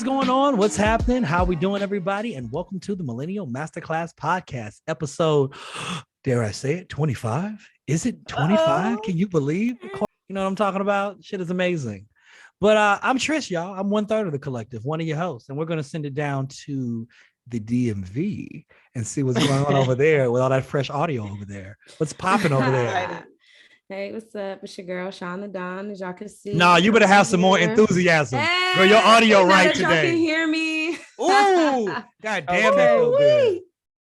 going on? What's happening? How we doing, everybody? And welcome to the Millennial Masterclass podcast, episode, dare I say it, 25? Is it 25? Can you believe? You know what I'm talking about? Shit is amazing. But I'm Trish, y'all. I'm 1/3 of the collective, one of your hosts, and we're going to send it down to the DMV and see what's going on over there with all that fresh audio over there. What's popping over there? Hey, what's up? It's your girl, Shauna Dawn, as y'all can see. No, you better have some more enthusiasm. Hey, girl, your audio right y'all today. Y'all can hear me. Ooh, god damn, that feel good.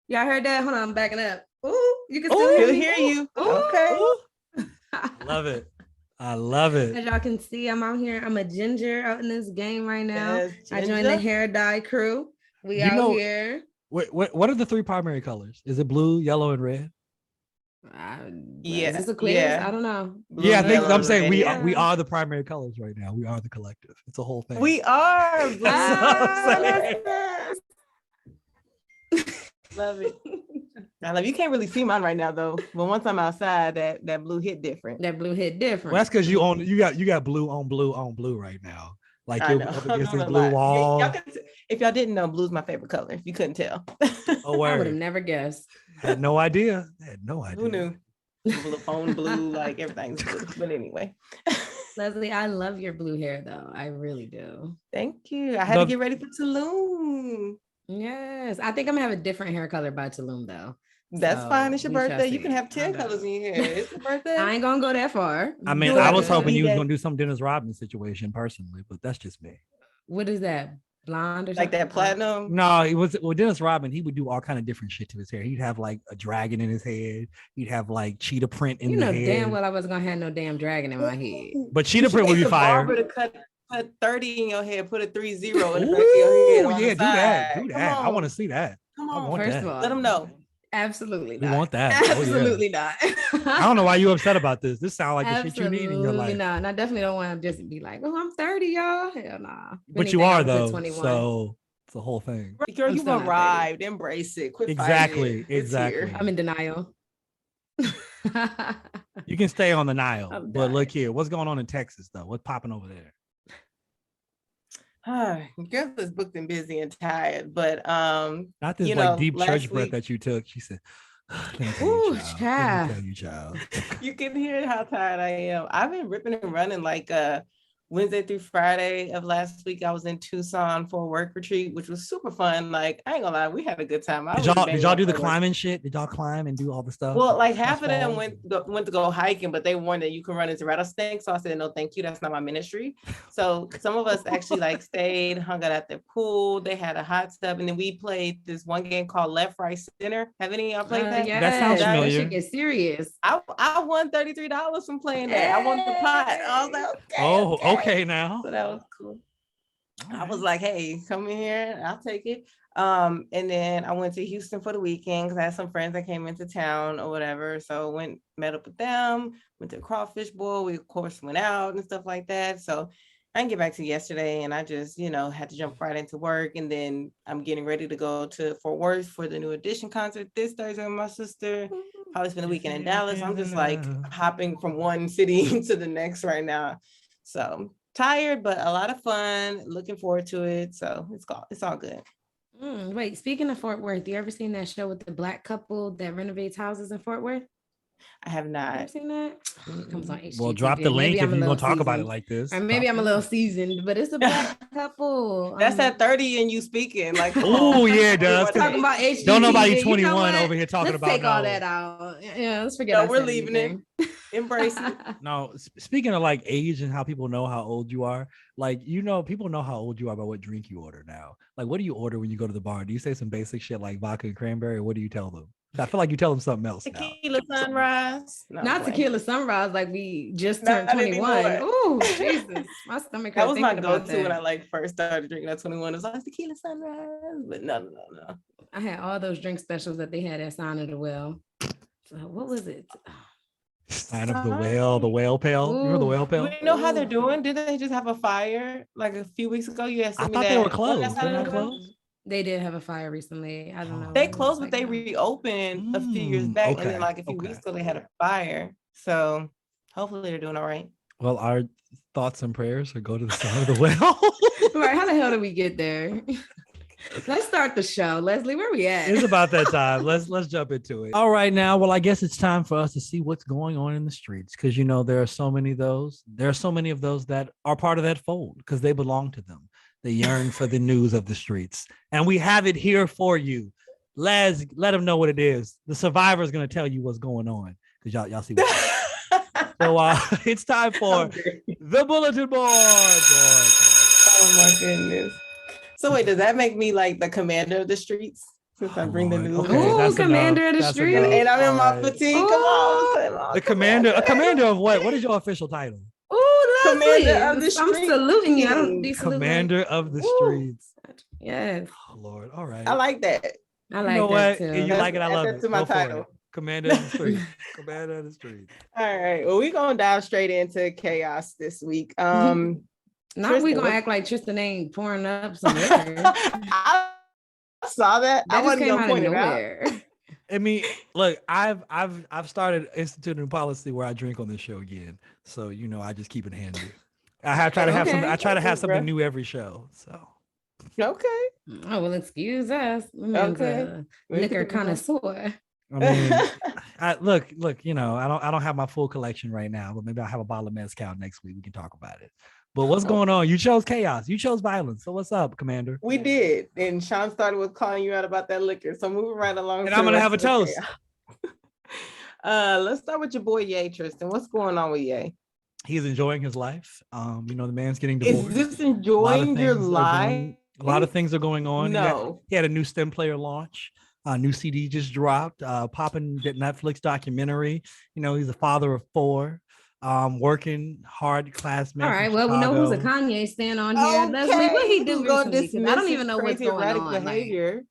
Y'all heard that? Hold on, I'm backing up. Ooh, you can still hear you. Ooh. Okay. Love it. I love it. As y'all can see, I'm out here. I'm a ginger out in this game right now. Yes, I joined the hair dye crew. We out here. What are the three primary colors? Is it blue, yellow, and red? Is this a quiz? Yeah. I don't know. Blue, I think I'm saying we are the primary colors right now. We are the collective. It's a whole thing. We are. Love it. I love you. Can't really see mine right now though. But once I'm outside, that blue hit different. That blue hit different. Well, that's because you got blue on blue right now. Like you're up against this blue wall. If y'all didn't know, blue's my favorite color. If you couldn't tell. Oh, word. I would have never guessed. Had no idea. Who knew? Blue phone blue, like everything's blue. But anyway. Leslie, I love your blue hair though. I really do. Thank you. I had to get ready for Tulum. Yes. I think I'm gonna have a different hair color by Tulum though. That's fine. It's your birthday. You can have 10 colors in your hair. It's your birthday. I ain't gonna go that far. I mean, I was hoping you was gonna do some Dennis Rodman situation personally, but that's just me. What is that? Blonde or something? Like that platinum? No, it was Dennis Rodman. He would do all kind of different shit to his hair. He'd have like a dragon in his head. He'd have like cheetah print in the head. Damn well I wasn't gonna have no damn dragon in my head. But cheetah print would be fire. Put 30 in your head, put a 30 in your head. Oh yeah, do that. I want to see that. Come on, first of all, let them know. Absolutely not. We want that. Absolutely not. I don't know why you're upset about this. This sounds like the shit you need in your life. No, and I definitely don't want to just be like, oh, I'm 30, y'all. Hell nah. But you are though. 21. So it's the whole thing. Girl, you've arrived. Embrace it. Quit exactly. I'm in denial. You can stay on the Nile. But look here. What's going on in Texas though? What's popping over there? Girl is booked and busy and tired, but not this deep church breath that you took. She said, "Ooh, child. Child." You can hear how tired I am. I've been ripping and running like Wednesday through Friday of last week. I was in Tucson for a work retreat, which was super fun. Like, I ain't gonna lie, we had a good time. Did y'all do the climbing shit? Did y'all climb and do all the stuff? Well, like half of them went to go hiking, but they warned that you can run into rattlesnakes. So I said, no, thank you. That's not my ministry. So some of us actually like stayed, hung out at the pool. They had a hot tub, and then we played this one game called Left, Right, Center. Have any of y'all played that? Yeah, that sounds familiar. That should get serious. I won $33 from playing that. I won the pot. I was like, okay now. So that was cool. I was like, hey, come in here. I'll take it. And then I went to Houston for the weekend because I had some friends that came into town or whatever. So met up with them, went to Crawfish Bowl. We, of course, went out and stuff like that. So I didn't get back to yesterday, and I just, had to jump right into work. And then I'm getting ready to go to Fort Worth for the New Edition concert this Thursday with my sister. Probably spend the weekend in Dallas. I'm just like hopping from one city to the next right now. So tired, but a lot of fun. Looking forward to it. So it's all good. Wait, speaking of Fort Worth, you ever seen that show with the Black couple that renovates houses in Fort Worth? I have not. You ever seen that? It comes on HGTV. Well, drop the link if you're gonna talk about it like this. Or maybe I'm a little seasoned, but it's a Black couple. That's at 30 and you speaking like. Oh yeah, it does. Talking about HGTV. Don't nobody 21 over here talking about. Let's take all that out. Yeah, let's forget. No, we're leaving it. Embrace it. No, speaking of like age and how people know how old you are, like people know how old you are by what drink you order now. Like, what do you order when you go to the bar? Do you say some basic shit like vodka and cranberry, or what do you tell them? I feel like you tell them something else. Tequila sunrise. Not tequila sunrise, like we just turned 21. Ooh, Jesus. My stomach hurts. That was my go-to when I first started drinking at 21. It was like tequila sunrise. But no. I had all those drink specials that they had at Sign of the Well. So what was it? Sign of the whale pale. Ooh. You remember the whale pale? Do you know how they're doing? Did they just have a fire like a few weeks ago? You I thought they were closed. They're not closed. They did have a fire recently. I don't know. They closed, but they reopened a few years back. And then like a few weeks ago, they had a fire. So hopefully they're doing all right. Well, our thoughts and prayers are go to the side of the well. Right? How the hell did we get there? Let's start the show, Leslie. Where we at? It's about that time. Let's jump into it. All right, now. Well, I guess it's time for us to see what's going on in the streets because there are so many of those. There are so many of those that are part of that fold because they belong to them. They yearn for the news of the streets, and we have it here for you. Les, let them know what it is. The survivor is going to tell you what's going on because y'all see. So it's time for the bulletin board. Oh my goodness. So wait, does that make me like the commander of the streets? Since I bring the news. Okay, Ooh, commander of the streets. And I'm in my fatigue. Come on. The commander, a commander of what? What is your official title? Oh, Leslie. Commander of the I'm streets. saluting you. I don't be Commander of the streets. Yes. Oh Lord. All right. I like that. I like you know that what? too. And you like it, I love That's it. to my Go for title. it. Commander of the streets. Commander of the streets. All right. Well, we're gonna dive straight into chaos this week. Not we gonna act like Tristan ain't pouring up some liquor. I saw that. I wasn't gonna point it out. I mean, look, I've started instituting a policy where I drink on this show again. So I just keep it handy. I try to have something. I try to have something new every show. So okay. Oh well, excuse us. Okay. Liquor connoisseur. I mean, look. I don't have my full collection right now, but maybe I'll have a bottle of mezcal next week. We can talk about it. But what's going on? You chose chaos. You chose violence. So what's up, Commander? We did. And Sean started with calling you out about that liquor. So moving right along. And I'm going to have a toast. Let's start with your boy, Ye, Tristan. What's going on with Ye? He's enjoying his life. The man's getting divorced. Is this enjoying your life? A lot of things are going on. No. He had a new STEM player launch. A new CD just dropped. Popping Netflix documentary. He's a father of 4. Working hard classmate. All right. Well, we know who's a Kanye stand on here. Okay. Leslie, what he do recently? I don't even know what's crazy going erratic on. behavior.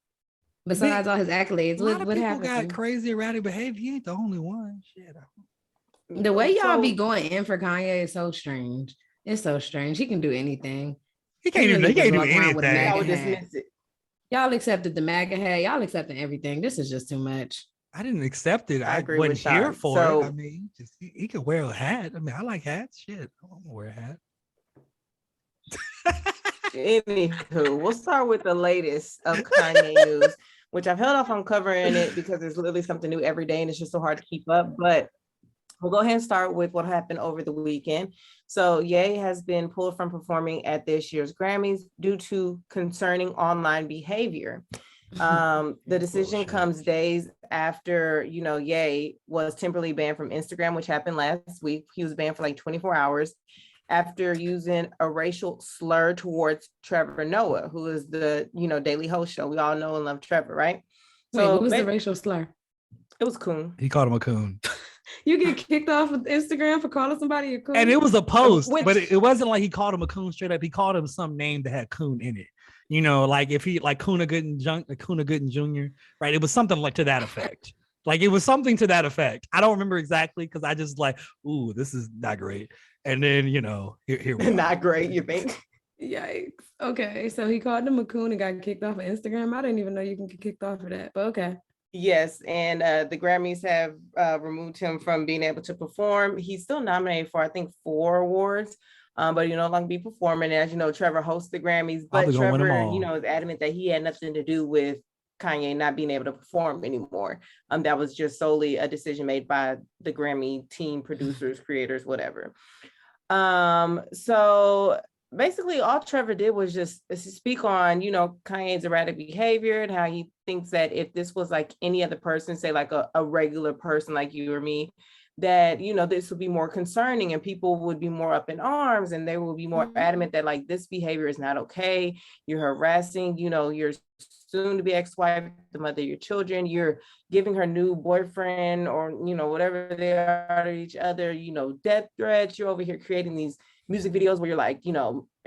Besides all his accolades, what happened? Got crazy erratic behavior. He ain't the only one. Shit. The way y'all be going in for Kanye is so strange. It's so strange. He can do anything. He can't do anything. I would dismiss it. Y'all accepted the MAGA hat. Y'all accepting everything. This is just too much. I didn't accept it. I agree wasn't with here Sean. for So- it. I mean, he could wear a hat. I mean, I like hats. Shit, I want to wear a hat. Anywho, we'll start with the latest of Kanye news, which I've held off on covering it because there's literally something new every day and it's just so hard to keep up. But we'll go ahead and start with what happened over the weekend. So Ye has been pulled from performing at this year's Grammys due to concerning online behavior. The decision comes days after, Ye was temporarily banned from Instagram, which happened last week. He was banned for like 24 hours after using a racial slur towards Trevor Noah, who is the, daily host show. We all know and love Trevor, right? So what was the racial slur? It was coon. He called him a coon. You get kicked off of Instagram for calling somebody a coon? And it was a post, but it wasn't like he called him a coon straight up. He called him some name that had coon in it. Like if he like Kuna Gooden Jr., right? It was something like to that effect. Like it was something to that effect. I don't remember exactly because I just like, ooh, this is not great. And then here we are. Not great, you think? Yikes. Okay, so he called him a coon and got kicked off of Instagram. I didn't even know you can get kicked off for that, but okay. Yes, and the Grammys have removed him from being able to perform. He's still nominated for, I think, 4 awards. But he'll no longer be performing. As you know, Trevor hosts the Grammys, but Trevor, is adamant that he had nothing to do with Kanye not being able to perform anymore. That was just solely a decision made by the Grammy team, producers, creators, whatever. So basically all Trevor did was just speak on, Kanye's erratic behavior and how he thinks that if this was like any other person, say like a regular person like you or me, that, this would be more concerning and people would be more up in arms and they will be more adamant that like this behavior is not okay. You're harassing, your soon to be ex-wife, the mother of your children, you're giving her new boyfriend or, whatever they are to each other, death threats. You're over here creating these music videos where you're like,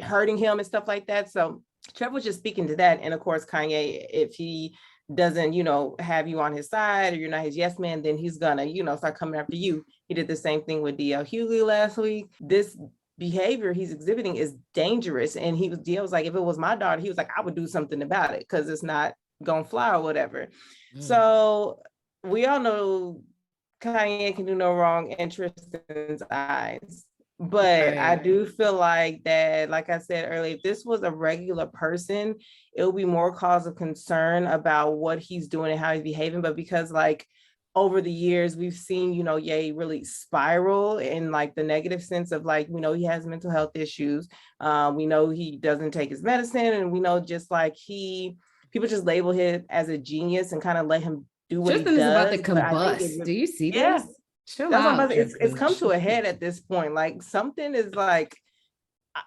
hurting him and stuff like that. So Trevor was just speaking to that. And of course, Kanye, if he doesn't, have you on his side or you're not his yes man, then he's gonna, start coming after you. He did the same thing with DL Hughley last week. This behavior he's exhibiting is dangerous. And DL was like, if it was my daughter, he was like, I would do something about it because it's not gonna fly or whatever. So we all know Kanye can do no wrong in Tristan's eyes. But I Right. do feel like that, like I said earlier, if this was a regular person, it would be more cause of concern about what he's doing and how he's behaving. But because like over the years, we've seen, Ye really spiral in like the negative sense of like, he has mental health issues. We know he doesn't take his medicine, and we know just like people just label him as a genius and kind of let him do what Tristan he is about to does. But I think combust. Do you see yeah, this? Chill that's what I'm out, about to say. It's Tristan. come to a head at this point. Like something is like,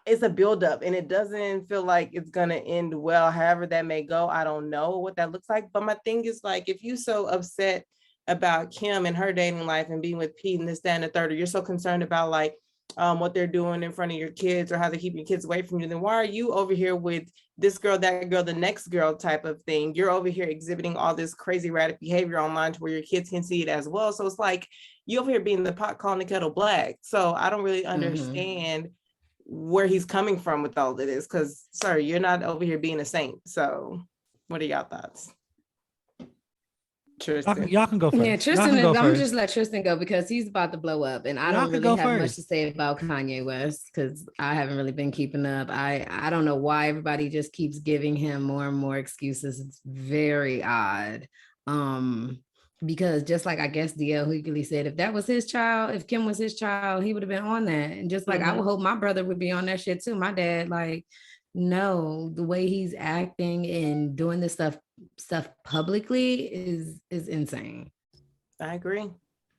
it's a buildup, and it doesn't feel like it's gonna end well. However that may go, I don't know what that looks like. But my thing is like, if you're so upset about Kim and her dating life and being with Pete and this, that, and the third, or you're so concerned about like what they're doing in front of your kids or how they keep your kids away from you, then why are you over here with this girl, that girl, the next girl type of thing? You're over here exhibiting all this crazy erratic behavior online to where your kids can see it as well. So it's like you over here being the pot calling the kettle black. So I don't really understand where he's coming from with all of this, because sir, you're not over here being a saint. So what are y'all thoughts? Tristan. Y'all can go first. Yeah, Tristan, I'm gonna just let Tristan go because he's about to blow up, and I don't really have much to say about Kanye West because I haven't really been keeping up. I don't know why everybody just keeps giving him more and more excuses. It's very odd. Because just like I guess DL Hughley said, if that was his child, if Kim was his child, he would have been on that. And just like I would hope my brother would be on that shit too. My dad, like, no, the way he's acting and doing this stuff publicly is insane. I agree.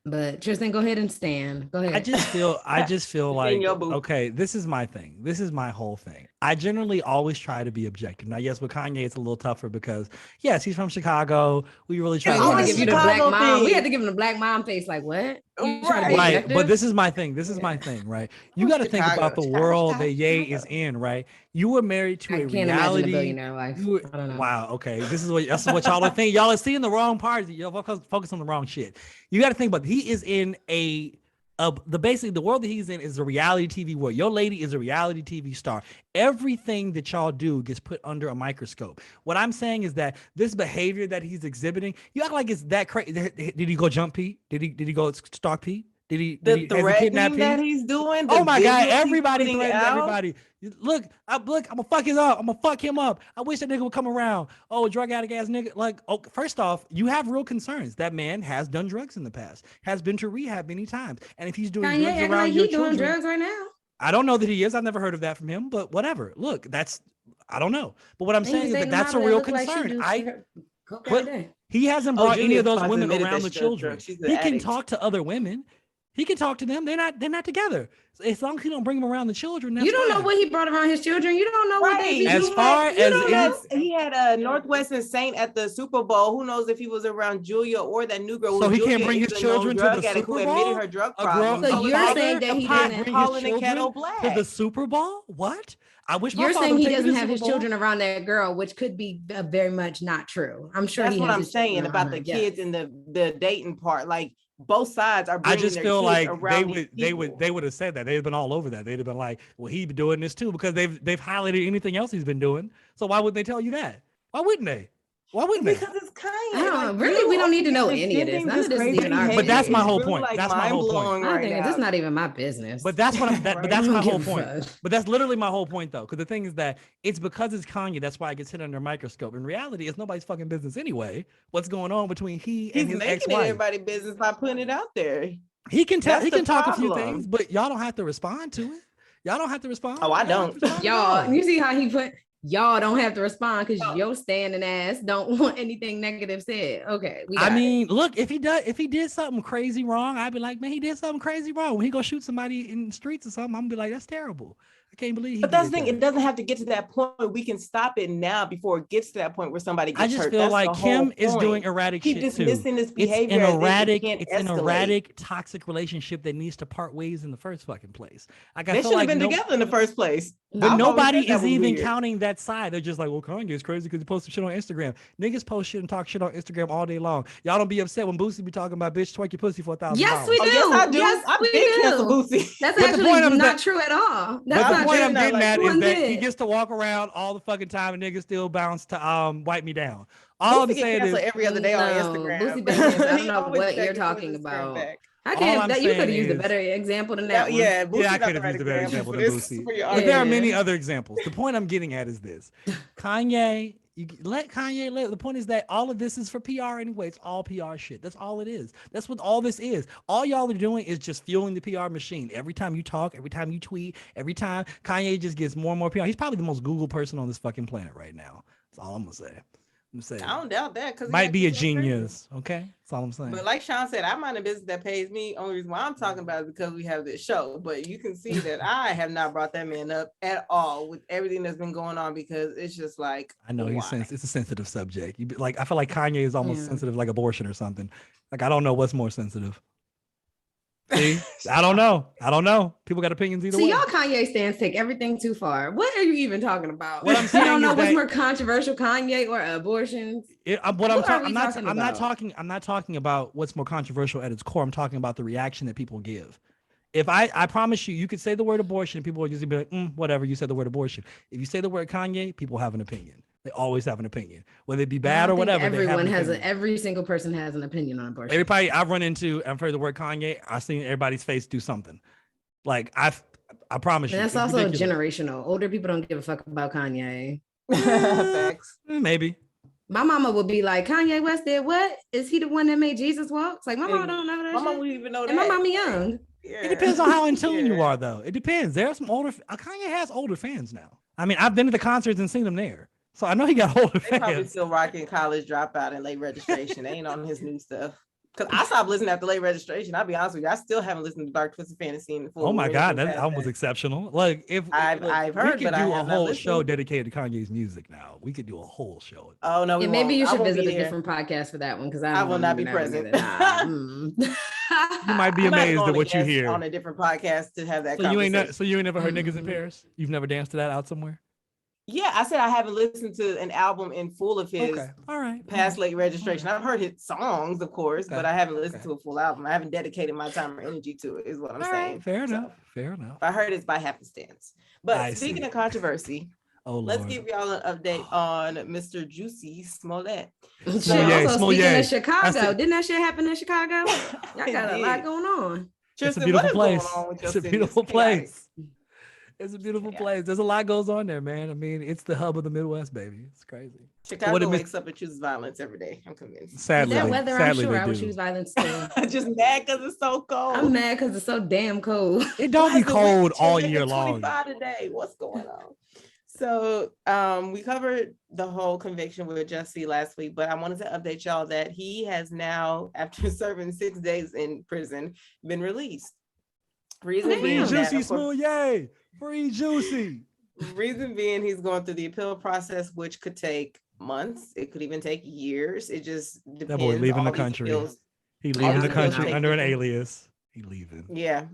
But Tristan, go ahead and stand. Go ahead. I just feel like, okay, this is my thing. This is my whole thing. I generally always try to be objective. Now, yes, with Kanye, it's a little tougher because, yes, he's from Chicago. We really try to give you the black mom. We had to give him the black mom face. Like, what? Right. But this is my thing. This is my thing, right? You got to think about the world that Ye is in, right? You were married to a reality. Billionaire life. I don't know. Wow. Okay. That's what y'all are thinking. Y'all are seeing the wrong parts. Y'all focus on the wrong shit. You got to think about he is in the world that he's in is a reality TV world. Your lady is a reality TV star. Everything that y'all do gets put under a microscope. What I'm saying is that this behavior that he's exhibiting, you act like it's that crazy. Did he go jump Pete? Did he go stalk Pete? Did he threatening that he's doing? Oh my God! Everybody threatens everybody. Look, I'm gonna fuck his up. I'm gonna fuck him up. I wish that nigga would come around. Oh, drug addict ass nigga. Like, oh, first off, you have real concerns. That man has done drugs in the past. Has been to rehab many times. And if he's doing drugs around like your children, doing drugs right now. I don't know that he is. I've never heard of that from him. But whatever. Look, I don't know. But what I'm saying is that's a real concern. He hasn't brought any of those women around the children. He can talk to other women. He can talk to them. They're not together. As long as he don't bring them around the children. You don't know what he brought around his children. You don't know what they he had a Northwestern Saint at the Super Bowl. Who knows if he was around Julia or that new girl? So he can't bring his children to the Super Bowl. Who admitted her drug problem. So you're saying that he didn't calling the kettle black to the Super Bowl? What? I wish you're saying he doesn't have his children around that girl, which could be very much not true. I'm sure that's what I'm saying about the kids and the dating part. Like, both sides are. I just feel like they would have said that. They've been all over that. They'd have been like, well, he'd be doing this too, because they've highlighted anything else he's been doing. So why would they tell you that? Why wouldn't they? Because it's Kanye. Really, we don't need to know any of this. None of this is even our. But that's my whole point. That's my whole point. I think that's not even my business. But that's what but that's my whole point. But that's literally my whole point, though. Because the thing is that it's because it's Kanye. That's why it gets hit under a microscope. In reality, it's nobody's fucking business anyway. What's going on between he and his ex-wife? He's making everybody's business by putting it out there. He can tell. He can talk a few things, but y'all don't have to respond to it. Y'all don't have to respond. Oh, I don't. Y'all, you see how he put. Y'all don't have to respond because your standing ass don't want anything negative said. Okay. Look, if he did something crazy wrong, I'd be like, man, he did something crazy wrong. When he go shoot somebody in the streets or something, I'm gonna be like, that's terrible. I can't believe. But that's the thing. It doesn't have to get to that point. We can stop it now before it gets to that point where somebody gets hurt. I just feel like Kim is doing erratic shit too. Keep dismissing this behavior. It's an erratic, toxic relationship that needs to part ways in the first fucking place. Like, they should have been together in the first place. But nobody is even counting that side. They're just like, well, Kanye's crazy because he posted shit on Instagram. Niggas post shit and talk shit on Instagram all day long. Y'all don't be upset when Boosie be talking about bitch twerk your pussy for $1,000. Yes, we do. Yes, I do. I big cancel Boosie. That's actually not true at all. That's not the point I'm getting at is that he gets to walk around all the fucking time and niggas still bounce to wipe me down. All I'm saying is every other day on Instagram. Boosie I don't know what you're talking about. I can't. You could have used a better example than that. Yeah, I could have used a better example than Boosie. But there are many other examples. The point I'm getting at is this: Kanye. You let Kanye live. The point is that all of this is for PR anyway. It's all PR shit. That's all it is. That's what all this is. All y'all are doing is just fueling the PR machine. Every time you talk, every time you tweet, every time Kanye just gets more and more PR. He's probably the most Google person on this fucking planet right now. That's all I'm gonna say. I don't doubt that, because might be a genius. Okay, that's all I'm saying. But like Sean said, I'm not a business that pays me. Only reason why I'm talking about it is because we have this show. But you can see that I have not brought that man up at all with everything that's been going on, because it's just like, I know it's a sensitive subject. I feel like Kanye is almost sensitive, like abortion or something. Like I don't know what's more sensitive. See, I don't know. People got opinions either way. See, y'all Kanye stands take everything too far. What are you even talking about? What I'm saying, I don't know what's more controversial, Kanye or abortions. I'm not talking about what's more controversial at its core. I'm talking about the reaction that people give. If I promise you could say the word abortion, people will just be like, whatever. You said the word abortion. If you say the word Kanye, people have an opinion. They always have an opinion, whether it be bad or whatever. Every single person has an opinion on abortion. Everybody I've heard the word Kanye, I've seen everybody's face do something. Like I promise you. That's also generational. Older people don't give a fuck about Kanye. Facts. Maybe. My mama would be like, Kanye West did what? Is he the one that made Jesus walk? It's like, my mama don't know that. My mama wouldn't even know that. And my mama young. Yeah. It depends on how in tune you are, though. It depends. There are some older. Kanye has older fans now. I mean, I've been to the concerts and seen them there. So I know he got older fans. They probably still rocking College Dropout and Late Registration. They ain't on his new stuff. Because I stopped listening after Late Registration. I'll be honest with you. I still haven't listened to Dark Twisted Fantasy in the full. Oh my God, that album was exceptional. Like if I've heard, we could do a whole show dedicated to Kanye's music now. We could do a whole show. Oh no, maybe you should visit a different podcast for that one, because I will not be present. You might be amazed at what you hear on a different podcast to have that conversation. So you ain't never heard Niggas in Paris? You've never danced to that out somewhere? Yeah, I said I haven't listened to an album in full of his past Late Registration. I've heard his songs, of course, but I haven't listened to a full album. I haven't dedicated my time or energy to it, is what I'm saying. Fair enough. I heard it's by happenstance. But speaking of controversy, let's give y'all an update on Mr. Jussie Smollett. Speaking of Chicago, didn't that shit happen in Chicago? Y'all got a lot going on. It's a beautiful place. It's a beautiful place. It's a beautiful place. There's a lot goes on there, man. I mean, it's the hub of the Midwest, baby. It's crazy. Chicago wakes up and chooses violence every day. I'm convinced. Sadly, that weather, I'm sure I would choose violence too. I'm just mad because it's so cold. I'm mad because it's so damn cold. It don't be cold all year long. 25 today. What's going on? So we covered the whole conviction with Jussie last week, but I wanted to update y'all that he has now, after serving 6 days in prison, been released. Reason being, Jussie Smollett. Free Jussie. Reason being, he's going through the appeal process, which could take months. It could even take years. It just depends. That boy leaving the country. He leaving the country under an alias. He leaving. Yeah.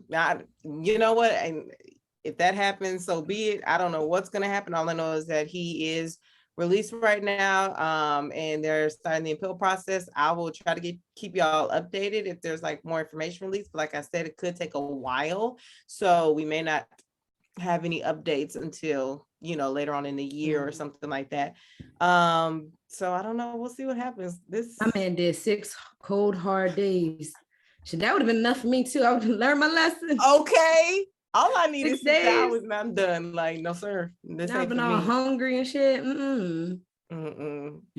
You know what? And if that happens, so be it. I don't know what's going to happen. All I know is that he is released right now, and they're starting the appeal process. I will try to keep y'all updated if there's like more information released. But like I said, it could take a while. So we may not have any updates until later on in the year or something like that. So I don't know. We'll see what happens. My man did 6 cold hard days. That would have been enough for me too. I would have learned my lesson. Okay. All I need is 6 hours and I'm done. Like, no, sir. I've been all hungry and shit. Yeah,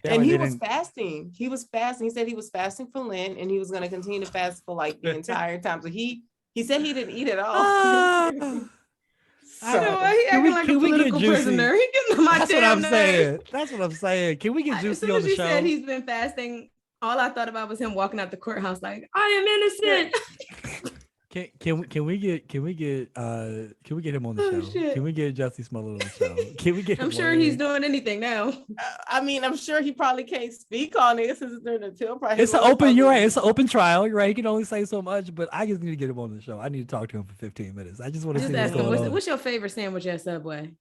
and he was fasting. He said he was fasting for Lent, and he was going to continue to fast for like the entire time. So he said he didn't eat at all. I know he acting like a political prisoner. He getting on my damn nerves. That's what I'm saying. Can we get Jussie on the show? As soon as he said he's been fasting, all I thought about was him walking out the courthouse like, I am innocent. Can we get him on the show? Shit. Can we get Jussie Smollett on the show? Can we get him? I'm sure he's doing anything now. I mean, I'm sure he probably can't speak on it since it's during the appeal process. It's an open trial. You're right. He can only say so much, but I just need to get him on the show. I need to talk to him for 15 minutes. I just want to see what's going on. What's your favorite sandwich at Subway?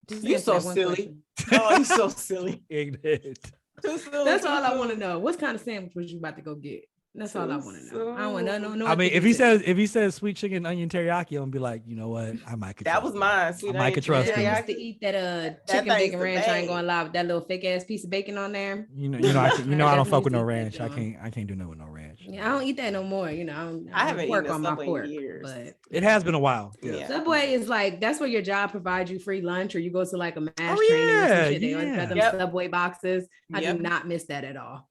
You're so silly. Oh, you're so silly. Ignorant. That's all I want to know. What kind of sandwich was you about to go get? That's all I want to know. I don't want to know. I mean, if he says sweet chicken onion teriyaki, I'm gonna be like, you know what? I might could. That was mine. Sweet I might could trust him. I used to eat that chicken bacon ranch. I ain't gonna lie, with that little fake ass piece of bacon on there. You know, I don't fuck with no ranch. I can't do nothing with no ranch. Yeah, I don't eat that no more. You know, I haven't work eaten on my Subway pork, in years. but it has been a while. Yeah. Subway is like, that's where your job provides you free lunch, or you go to like a mass training or some shit. They always got them Subway boxes. I do not miss that at all.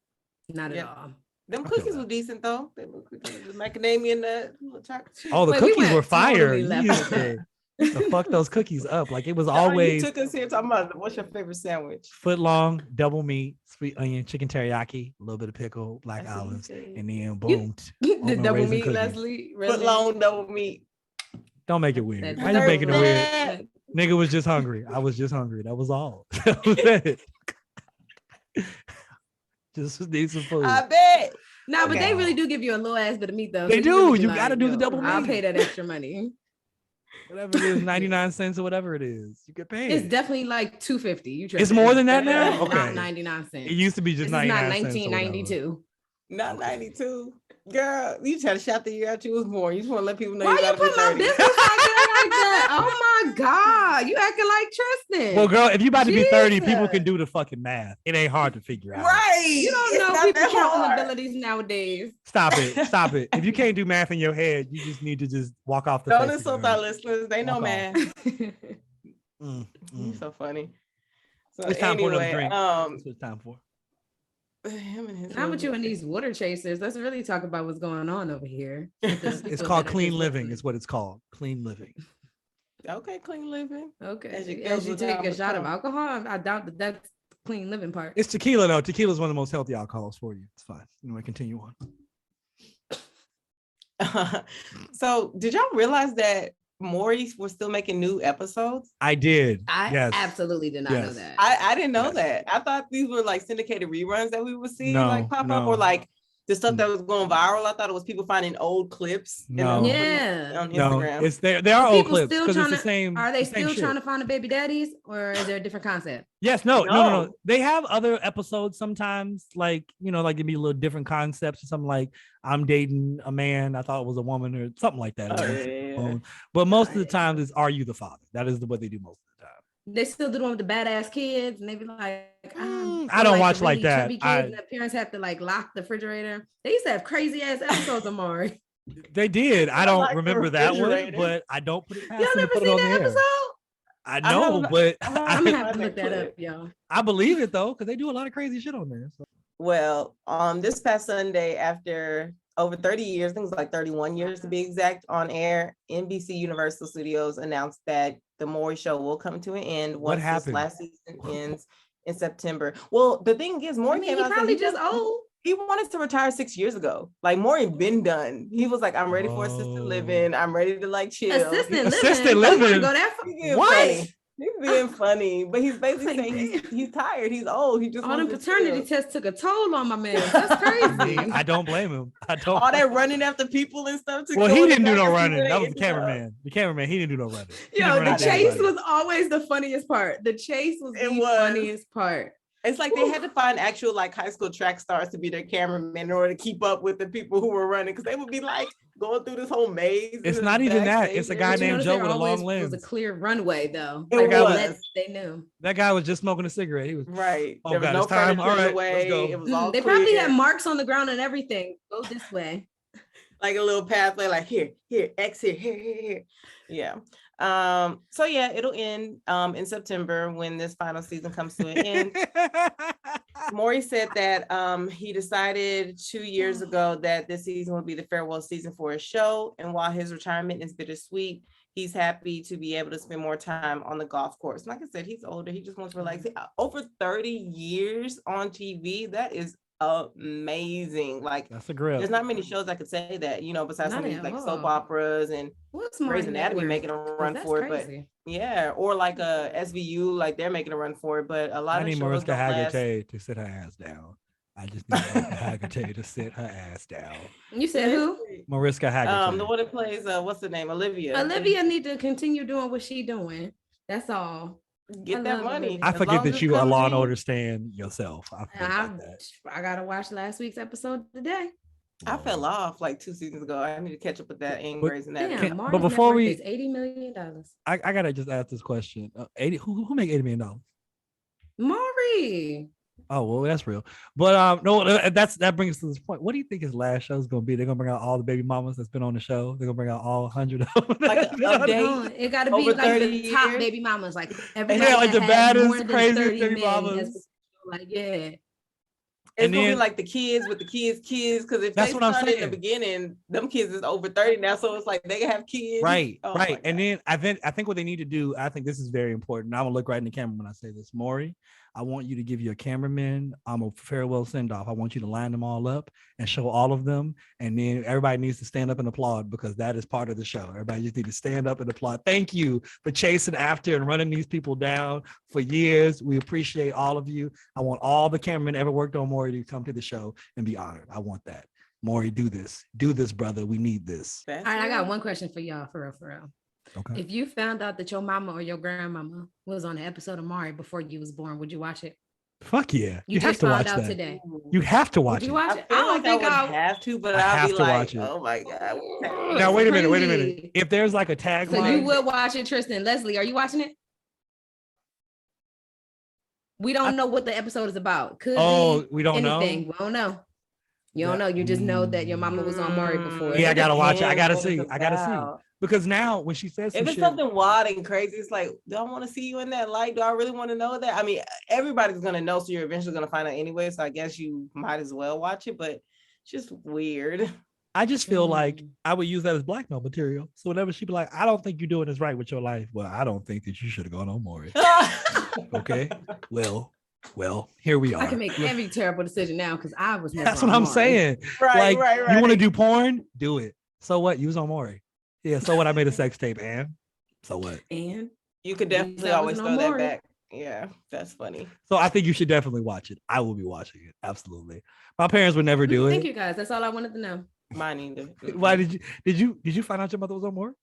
Not at all. Them cookies were decent though. They were cookies, the macadamia nut, chocolate chip. Oh, the cookies were fire. Totally to fuck those cookies up. Like it was always. You took us here talking about what's your favorite sandwich? Foot long, double meat, sweet onion, chicken teriyaki, a little bit of pickle, black olives, and then boom. The double meat, Leslie. Really? Foot long, double meat. Don't make it weird. Why you making it weird? Nigga was just hungry. I was just hungry. That was all. That was it. Just need some food. I bet. But they really do give you a little ass bit of meat though. They do. Really you gotta do the double meat. I'll pay that extra money. Whatever it is, 99 cents or whatever it is, you get paid. It's definitely like $2.50. It's more than that now. Okay, not 99 cents. It used to be just 99 cents. Not 1992. Not 92. Girl, you try to shout the year out you was born. You just want to let people know. Why you put my business like that? Oh my God. You acting like Tristan. Well, girl, if you about to be 30, people can do the fucking math. It ain't hard to figure out. Right. You don't know people's counting abilities nowadays. Stop it. If you can't do math in your head, you just need to just walk off the Don't insult our listeners. They know math. You're so funny. So it's time for another drink. That's what it's time for. Not with you and these water chasers. Let's really talk about what's going on over here. It's called clean living. Is what it's called. Clean living. Okay, clean living. Okay. As you take a shot of alcohol, I doubt that's clean living part. It's tequila though. Tequila is one of the most healthy alcohols for you. It's fine. Anyway, continue on. So, did y'all realize that Maury was still making new episodes? I did. I absolutely did not know that. I didn't know that. I thought these were like syndicated reruns that we would see like pop up, or like the stuff that was going viral. I thought it was people finding old clips. No. On Instagram. It's there are old clips because it's the same. Are they still trying to find the baby daddies, or is there a different concept? Yes, no. They have other episodes sometimes, like like it'd be a little different concepts or something like I'm dating a man I thought it was a woman or something like that. But most of the time it's Are You the Father? That is what they do most of the time. They still do the one with the badass kids, and they be like, I don't watch like that. And the parents have to like lock the refrigerator. They used to have crazy ass episodes of Maury. They did. I don't remember that one, but I don't put it past. Y'all never seen that episode? I know, but I'm gonna have to look that up, y'all. I believe it though, because they do a lot of crazy shit on there. So. Well, this past Sunday, after over 30 years, I think it was like 31 years to be exact, on air, NBC Universal Studios announced that the Maury Show will come to an end once this last season ends in September. Well, the thing is, Maury came out, probably just old. He wanted to retire 6 years ago. Like Maury been done. He was like, I'm ready for assisted living. I'm ready to like chill. Assisted living. Go that far? What? He's being funny, but he's basically saying he's tired. He's old. He just all them paternity tests took a toll on my man. That's crazy. I don't blame him. All that running after people and stuff. Well, he didn't do no running. That was the cameraman. The cameraman, he didn't do no running. Yo, the chase was always the funniest part. The chase was the funniest part. It's like they had to find actual like high school track stars to be their cameraman in order to keep up with the people who were running, because they would be like going through this whole maze. It's not even that. It's a guy named Joe with a long lens. It was a clear runway though. They knew. That guy was just smoking a cigarette. He was right. Oh God, it's time. All right, let's go. It was all they probably had marks on the ground and everything. Go this way. Like a little pathway, like here, X here. Yeah. So yeah, it'll end in September when this final season comes to an end. Maury said that he decided 2 years ago that this season would be the farewell season for his show, and while his retirement is bittersweet, he's happy to be able to spend more time on the golf course. Like I said, he's older. He just wants to relax. Over 30 years on TV, that is amazing. Like that's a grip. There's not many shows I could say that, besides some of these like soap operas and Grey's Anatomy making a run for it. Crazy. But yeah, or like a SVU, like they're making a run for it. But a lot of shows Mariska don't last. Haggerty to sit her ass down. I just need Mariska Haggerty to sit her ass down. You said who? Mariska Haggerty. The one that plays what's the name? Olivia. Olivia need to continue doing what she doing. That's all. Get that money. I forget that you a Law and Order stan yourself. I gotta watch last week's episode today. I fell off like 2 seasons ago. I need to catch up with that in Grey's Anatomy. Damn, but before we, is $80 million. I gotta just ask this question: 80? Who make $80 million? Maury. Oh well, that's real. But no, that brings us to this point. What do you think his last show is gonna be? They're gonna bring out all the baby mamas that's been on the show. They're gonna bring out all 100 of them. Like an update. It gotta be like the top baby mamas, like everybody. Yeah, like the baddest, craziest baby mamas. Like yeah. It's gonna be like the kids with the kids, because if they started in the beginning, them kids is over 30 now, so it's like they can have kids. Right, right. And then I think what they need to do, I think this is very important. I'm gonna look right in the camera when I say this, Maury. I want you to give your cameraman a farewell send off. I want you to line them all up and show all of them. And then everybody needs to stand up and applaud because that is part of the show. Everybody just need to stand up and applaud. Thank you for chasing after and running these people down for years. We appreciate all of you. I want all the cameramen ever worked on Maury to come to the show and be honored. I want that. Maury, do this. Do this, brother. We need this. All right, I got one question for y'all, for real. Okay. If you found out that your mama or your grandmama was on an episode of Maury before you was born, would you watch it? Fuck yeah. You have to watch that today. You have to watch it. I don't think I would have to, but I'll be like, oh my God. Now, wait a minute. If there's like a tagline. So you will watch it, Tristan. Leslie, are you watching it? We don't know what the episode is about. We don't know. We don't know. You don't know. You just know that your mama was on Maury before. Yeah, I gotta watch it. I gotta see. Because now when she says if it's something wild and crazy, it's like, do I want to see you in that light? Do I really want to know that? I mean, everybody's gonna know, so you're eventually gonna find out anyway. So I guess you might as well watch it, but it's just weird. I just feel like I would use that as blackmail material. So whenever she be like, I don't think you're doing this right with your life. Well, I don't think that you should have gone on Maury. Okay. Well, here we are. I can make every terrible decision now because I was never. That's what I'm saying. Right. You want to do porn? Do it. So what? You was on Maury. Yeah. So what? I made a sex tape, and so what? And you could definitely always throw that back. Yeah, that's funny. So I think you should definitely watch it. I will be watching it. Absolutely. My parents would never do it. Thank you guys. That's all I wanted to know. Mine either. Why did you find out your mother was on Maury?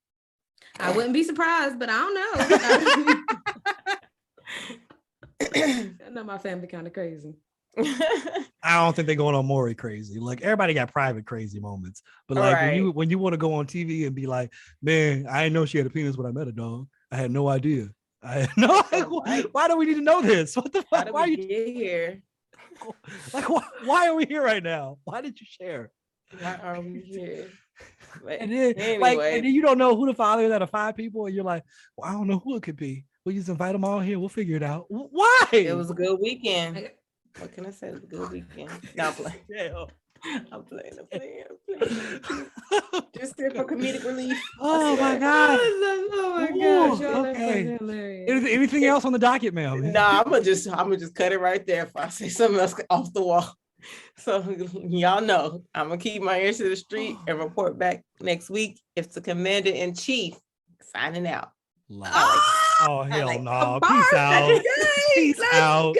I wouldn't be surprised, but I don't know. I know my family kind of crazy. I don't think they're going on Maury crazy. Like everybody got private crazy moments, but like when you want to go on TV and be like, man, I didn't know she had a penis when I met her, dog. I had no idea. Why do we need to know this? What the fuck? Why are you here? Like why are we here right now? Why did you share? Why are we here? And then, anyway. And then you don't know who the father is out of 5 people, and you're like, well, I don't know who it could be. We'll just invite them all here. We'll figure it out. Why? It was a good weekend. What can I say? It was a good weekend. No, I'm playing. Yeah. I'm playing. Just there for comedic relief. Oh my God. Oh my gosh. Okay. Anything else on the docket, ma'am? Nah, I'm gonna just cut it right there if I say something else off the wall. So y'all know I'm gonna keep my ears to the street and report back next week. It's the Commander-in-Chief signing out. Oh hell no! Peace out. Peace out.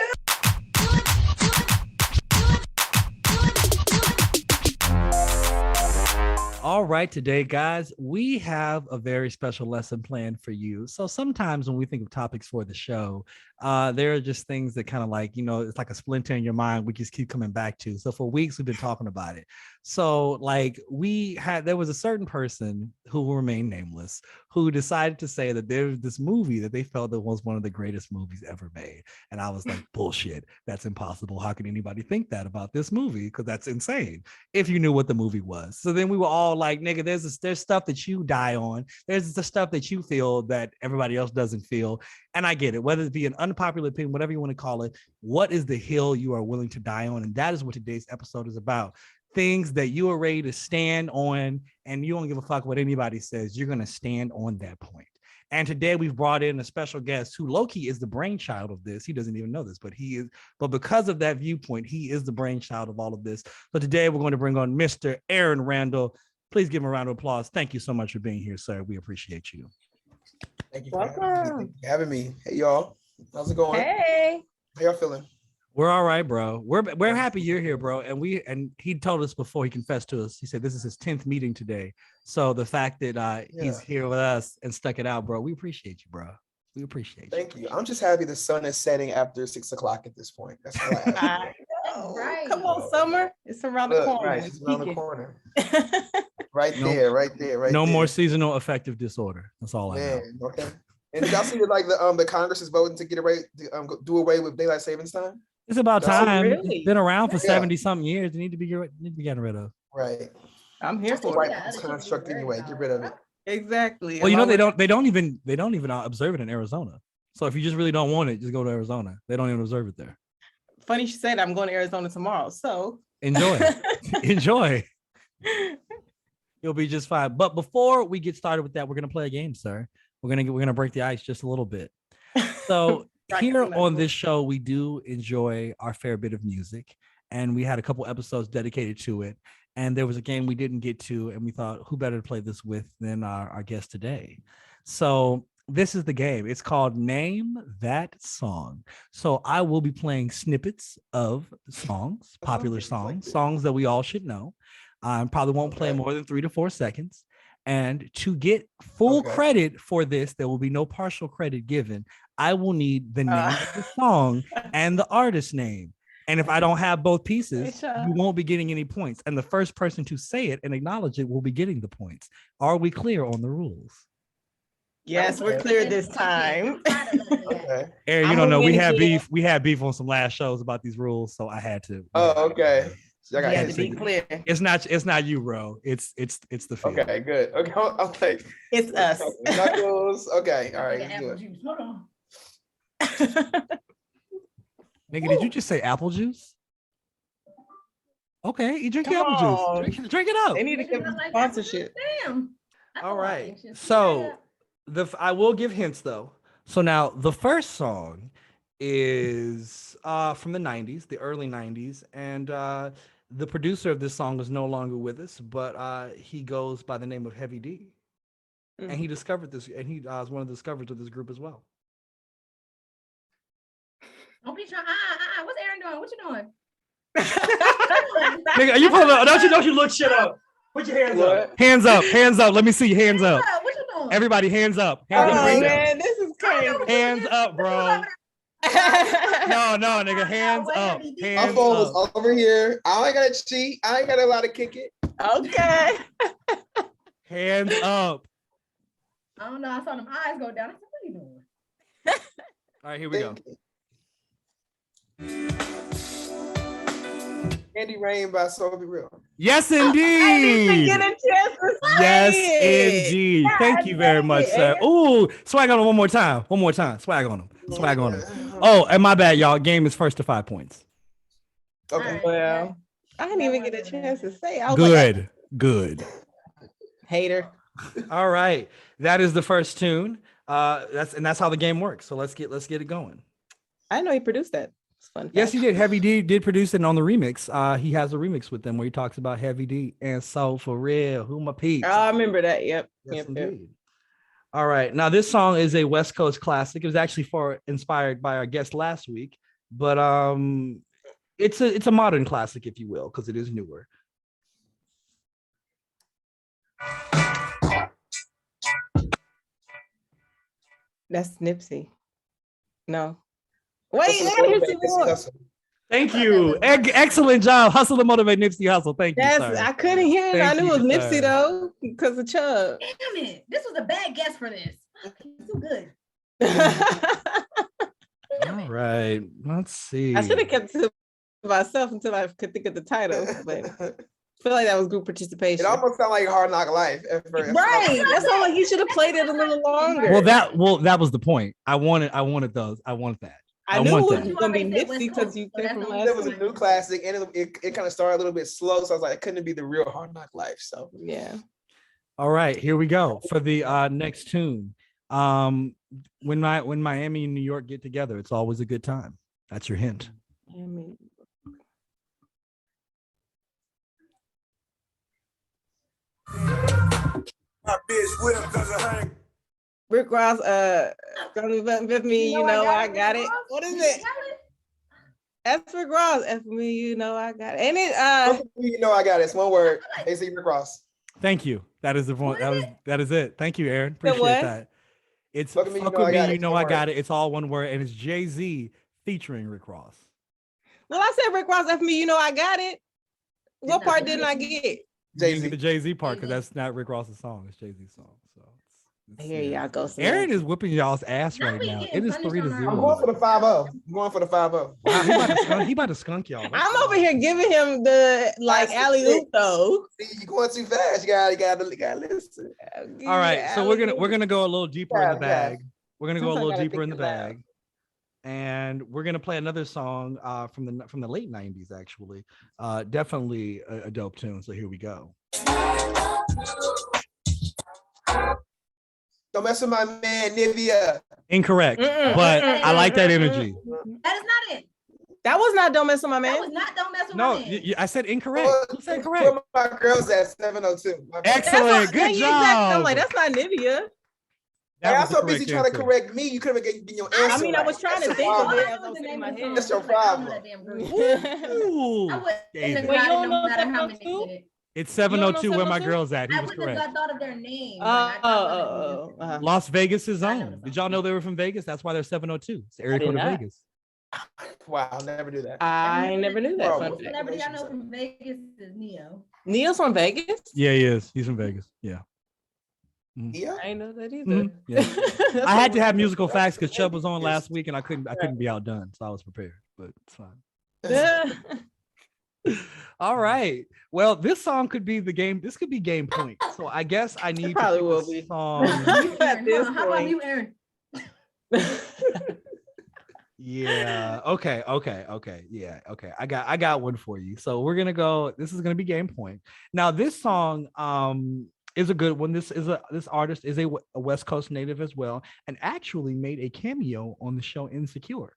All right, today, guys, we have a very special lesson planned for you. So sometimes when we think of topics for the show, there are just things that kind of like, it's like a splinter in your mind. We just keep coming back to. So for weeks, we've been talking about it. So like there was a certain person who will remain nameless, who decided to say that there's this movie that they felt that was one of the greatest movies ever made. And I was like, bullshit, that's impossible. How can anybody think that about this movie? Because that's insane if you knew what the movie was. So then we were all like, nigga, there's stuff that you die on. There's the stuff that you feel that everybody else doesn't feel. And I get it, whether it be an unpopular opinion, whatever you want to call it, what is the hill you are willing to die on? And that is what today's episode is about. Things that you are ready to stand on, and you don't give a fuck what anybody says. You're going to stand on that point. And today we've brought in a special guest who low-key is the brainchild of this. He doesn't even know this, but he is. But because of that viewpoint, he is the brainchild of all of this. So today we're going to bring on Mr. Aaron Randle. Please give him a round of applause. Thank you so much for being here, sir. We appreciate you. Thank you for having me. Hey, y'all. How's it going? Hey. How y'all feeling? We're all right, bro. We're happy you're here, bro. And he told us before, he confessed to us. He said this is his 10th meeting today. So the fact that he's here with us and stuck it out, bro, we appreciate you, bro. We appreciate you. Thank you. I'm just happy the sun is setting after 6 o'clock at this point. That's all I have. Oh, right. Come on, summer. It's around the corner. Right, it's around the corner. Right there. No more seasonal affective disorder. That's all I know. Okay. And did y'all see that the Congress is voting to do away with daylight savings time? It's about time. Really? It's been around for 70 something years. They need to be getting rid of. Right. I'm here for Right. it. It's construct anyway. Get rid of it. Exactly. Well, you know, they don't even observe it in Arizona. So if you just really don't want it, just go to Arizona. They don't even observe it there. Funny you should say that. I'm going to Arizona tomorrow. So enjoy. Enjoy. You'll be just fine. But before we get started with that, we're gonna play a game, sir. We're gonna break the ice just a little bit. So here on this show, we do enjoy our fair bit of music, and we had a couple episodes dedicated to it. And there was a game we didn't get to, and we thought, who better to play this with than our guest today? So this is the game. It's called Name That Song. So I will be playing snippets of songs, popular songs that we all should know. I probably won't play more than 3 to 4 seconds. And to get full credit for this, there will be no partial credit given. I will need the name of the song and the artist name. And if I don't have both pieces, you won't be getting any points. And the first person to say it and acknowledge it will be getting the points. Are we clear on the rules? Yes, we're clear this time. Aaron, you don't know, we had beef. We had beef on some last shows about these rules, so I had to. Oh, okay. So you have to be clear. It's not you, bro. It's the field. Okay, good. Okay, I'll take. It's us. Knuckles. Okay, all right. Hold on. Nigga, did you just say apple juice? Okay, you drink your apple juice. Drink it up. They need to give sponsorship. Damn. All right. So I will give hints though. So now the first song is from the 90s, the early 90s, and the producer of this song is no longer with us, but he goes by the name of Heavy D. And he discovered this, and he was one of the discoverers of this group as well. Don't be trying. What's Aaron doing? What you doing? Nigga, are you pulling up? Don't you look shit up? Put your hands up. Hands up. Hands up. Let me see your hands up. What you doing? Everybody, hands up. Hands up. Man, this is crazy. Hands up, bro. No, nigga. Hands up. My phone is over here. I ain't gotta cheat. I ain't gotta allow to kick it. Okay. Hands up. I don't know. I saw them eyes go down. I said, what are you doing? All right, here we go. Candy Rain by Soul Be Real. Yes, indeed. I didn't get a chance to say yes, indeed. Thank you very much, sir. Ooh, swag on him one more time. Swag on him. Oh, and my bad, y'all. Game is first to 5 points. Okay. Well, I didn't even get a chance to say. I was Good. Hater. All right. That is the first tune. That's how the game works. So let's get it going. I know he produced that. It's fun. Yes, he did. Heavy D did produce it on the remix. He has a remix with them where he talks about Heavy D and Soul for Real. Who my peeps? I remember that. Yep. Yes, indeed. All right. Now this song is a West Coast classic. It was actually inspired by our guest last week, but it's a modern classic, if you will, because it is newer. That's Nipsey. No. Wait, Nipsey Hussle. Thank you. Excellent job. Hustle to motivate Nipsey Hussle. Thank you. Sir. I couldn't hear it. I knew it was Nipsey though, because of Chubb. Damn it. This was a bad guess for this. It's so good. All right. Let's see. I should have kept it to myself until I could think of the title, but I feel like that was group participation. It almost sounded like Hard Knock Life at first. Right. That sounded like you should have played it a little longer. Well, that was the point. I wanted those. I want that. I knew it was gonna be Nipsey because you came from last. It was a new classic, and it kind of started a little bit slow, so I was like, it couldn't be the real Hard Knock Life. So yeah. All right, here we go for the next tune. When Miami and New York get together, it's always a good time. That's your hint. My bitch whip doesn't hang. Rick Ross, with me, you know I got it. What is it? That's Rick Ross. F me, you know I got it. And it you know I got it. It's one word. AC Rick Ross. Thank you. That is the point. That is it. Thank you, Aaron. Appreciate that. It's fuck with me, you know I got it. It's all one word, and it's Jay-Z featuring Rick Ross. Well, I said Rick Ross after me. You know, I got it. What part didn't I get? Jay-Z. The Jay-Z part, because that's not Rick Ross's song. It's Jay-Z's song. So here y'all go. Aaron is whipping y'all's ass right now. It is 3-0. I'm going for the 5-0. I'm going for the 5-0. Wow, he about to skunk y'all. I'm over here giving him the alley-oop though. You're going too fast. You gotta listen. All right, so we're gonna go a little deeper in the bag. We're gonna go a little deeper in the bag. And we're gonna play another song from the late 90s, actually. Definitely a dope tune. So here we go. Don't mess with my man, Nivea. Incorrect, but I like that energy. That is not it. That was not Don't Mess With My Man. That was not Don't Mess With My Man. No, I said incorrect. Who said correct? Where my girls at 702. Excellent, good job. I'm like, that's not Nivea. I was so busy trying to correct me. You could have given your answer. I mean, I was trying to think of it. That's your problem. It's 702 where my girl's at. He was correct. I thought of their name. Las Vegas' own. Did y'all know they were from Vegas? That's why they're 702. It's the area code of Vegas. Wow, I'll never do that. I never knew that. Celebrity I know from Vegas is Neo. Neo's from Vegas? Yeah, he is. He's from Vegas. Yeah. Yeah, I didn't know that either. Yeah. I had to have musical facts because Chubb was on last week and I couldn't be outdone, so I was prepared. But it's fine. All right. Well, this song could be the game. This could be game point. So I guess I need probably to will be song. How about you, Aaron? Yeah. Okay. Yeah. Okay. I got one for you. So we're gonna go. This is gonna be game point. Now, this song is a good one. This artist is a West Coast native as well, and actually made a cameo on the show Insecure.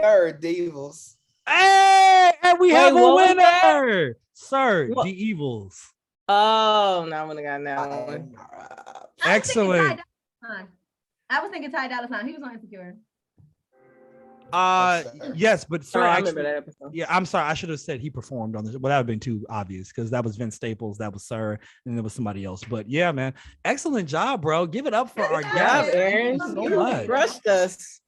Third Devils. Hey, and we have a winner, sir. The Evils. Oh, now I'm gonna got that one. Excellent. I was thinking Ty Dolla $ign. He was on Insecure. Yes, but sir, I actually, remember that episode. yeah, I'm sorry. I should have said he performed on this. Well, that would have been too obvious because that was Vince Staples, that was Sir, and there was somebody else. But yeah, man, excellent job, bro. Give it up for our guest. Aaron. So much. Crushed us.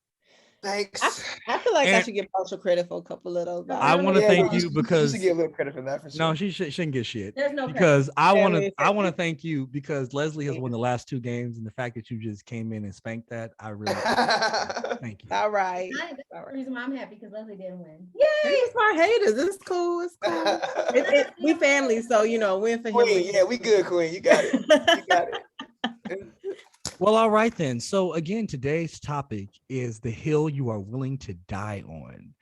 Thanks. I feel like I should get partial credit for a couple of those. I want to thank you because you should get a little credit for that for sure. No, she shouldn't get shit. There's no because I want to thank you because Leslie has won the last 2 games, and the fact that you just came in and spanked that, I really thank you. All right. That's the reason why I'm happy because Leslie didn't win. Yay! It's my haters. It's cool. It's cool. We family, so win for him. Queen, yeah, we good, Queen. You got it. You got it. Well, all right then. So again, today's topic is the hill you are willing to die on.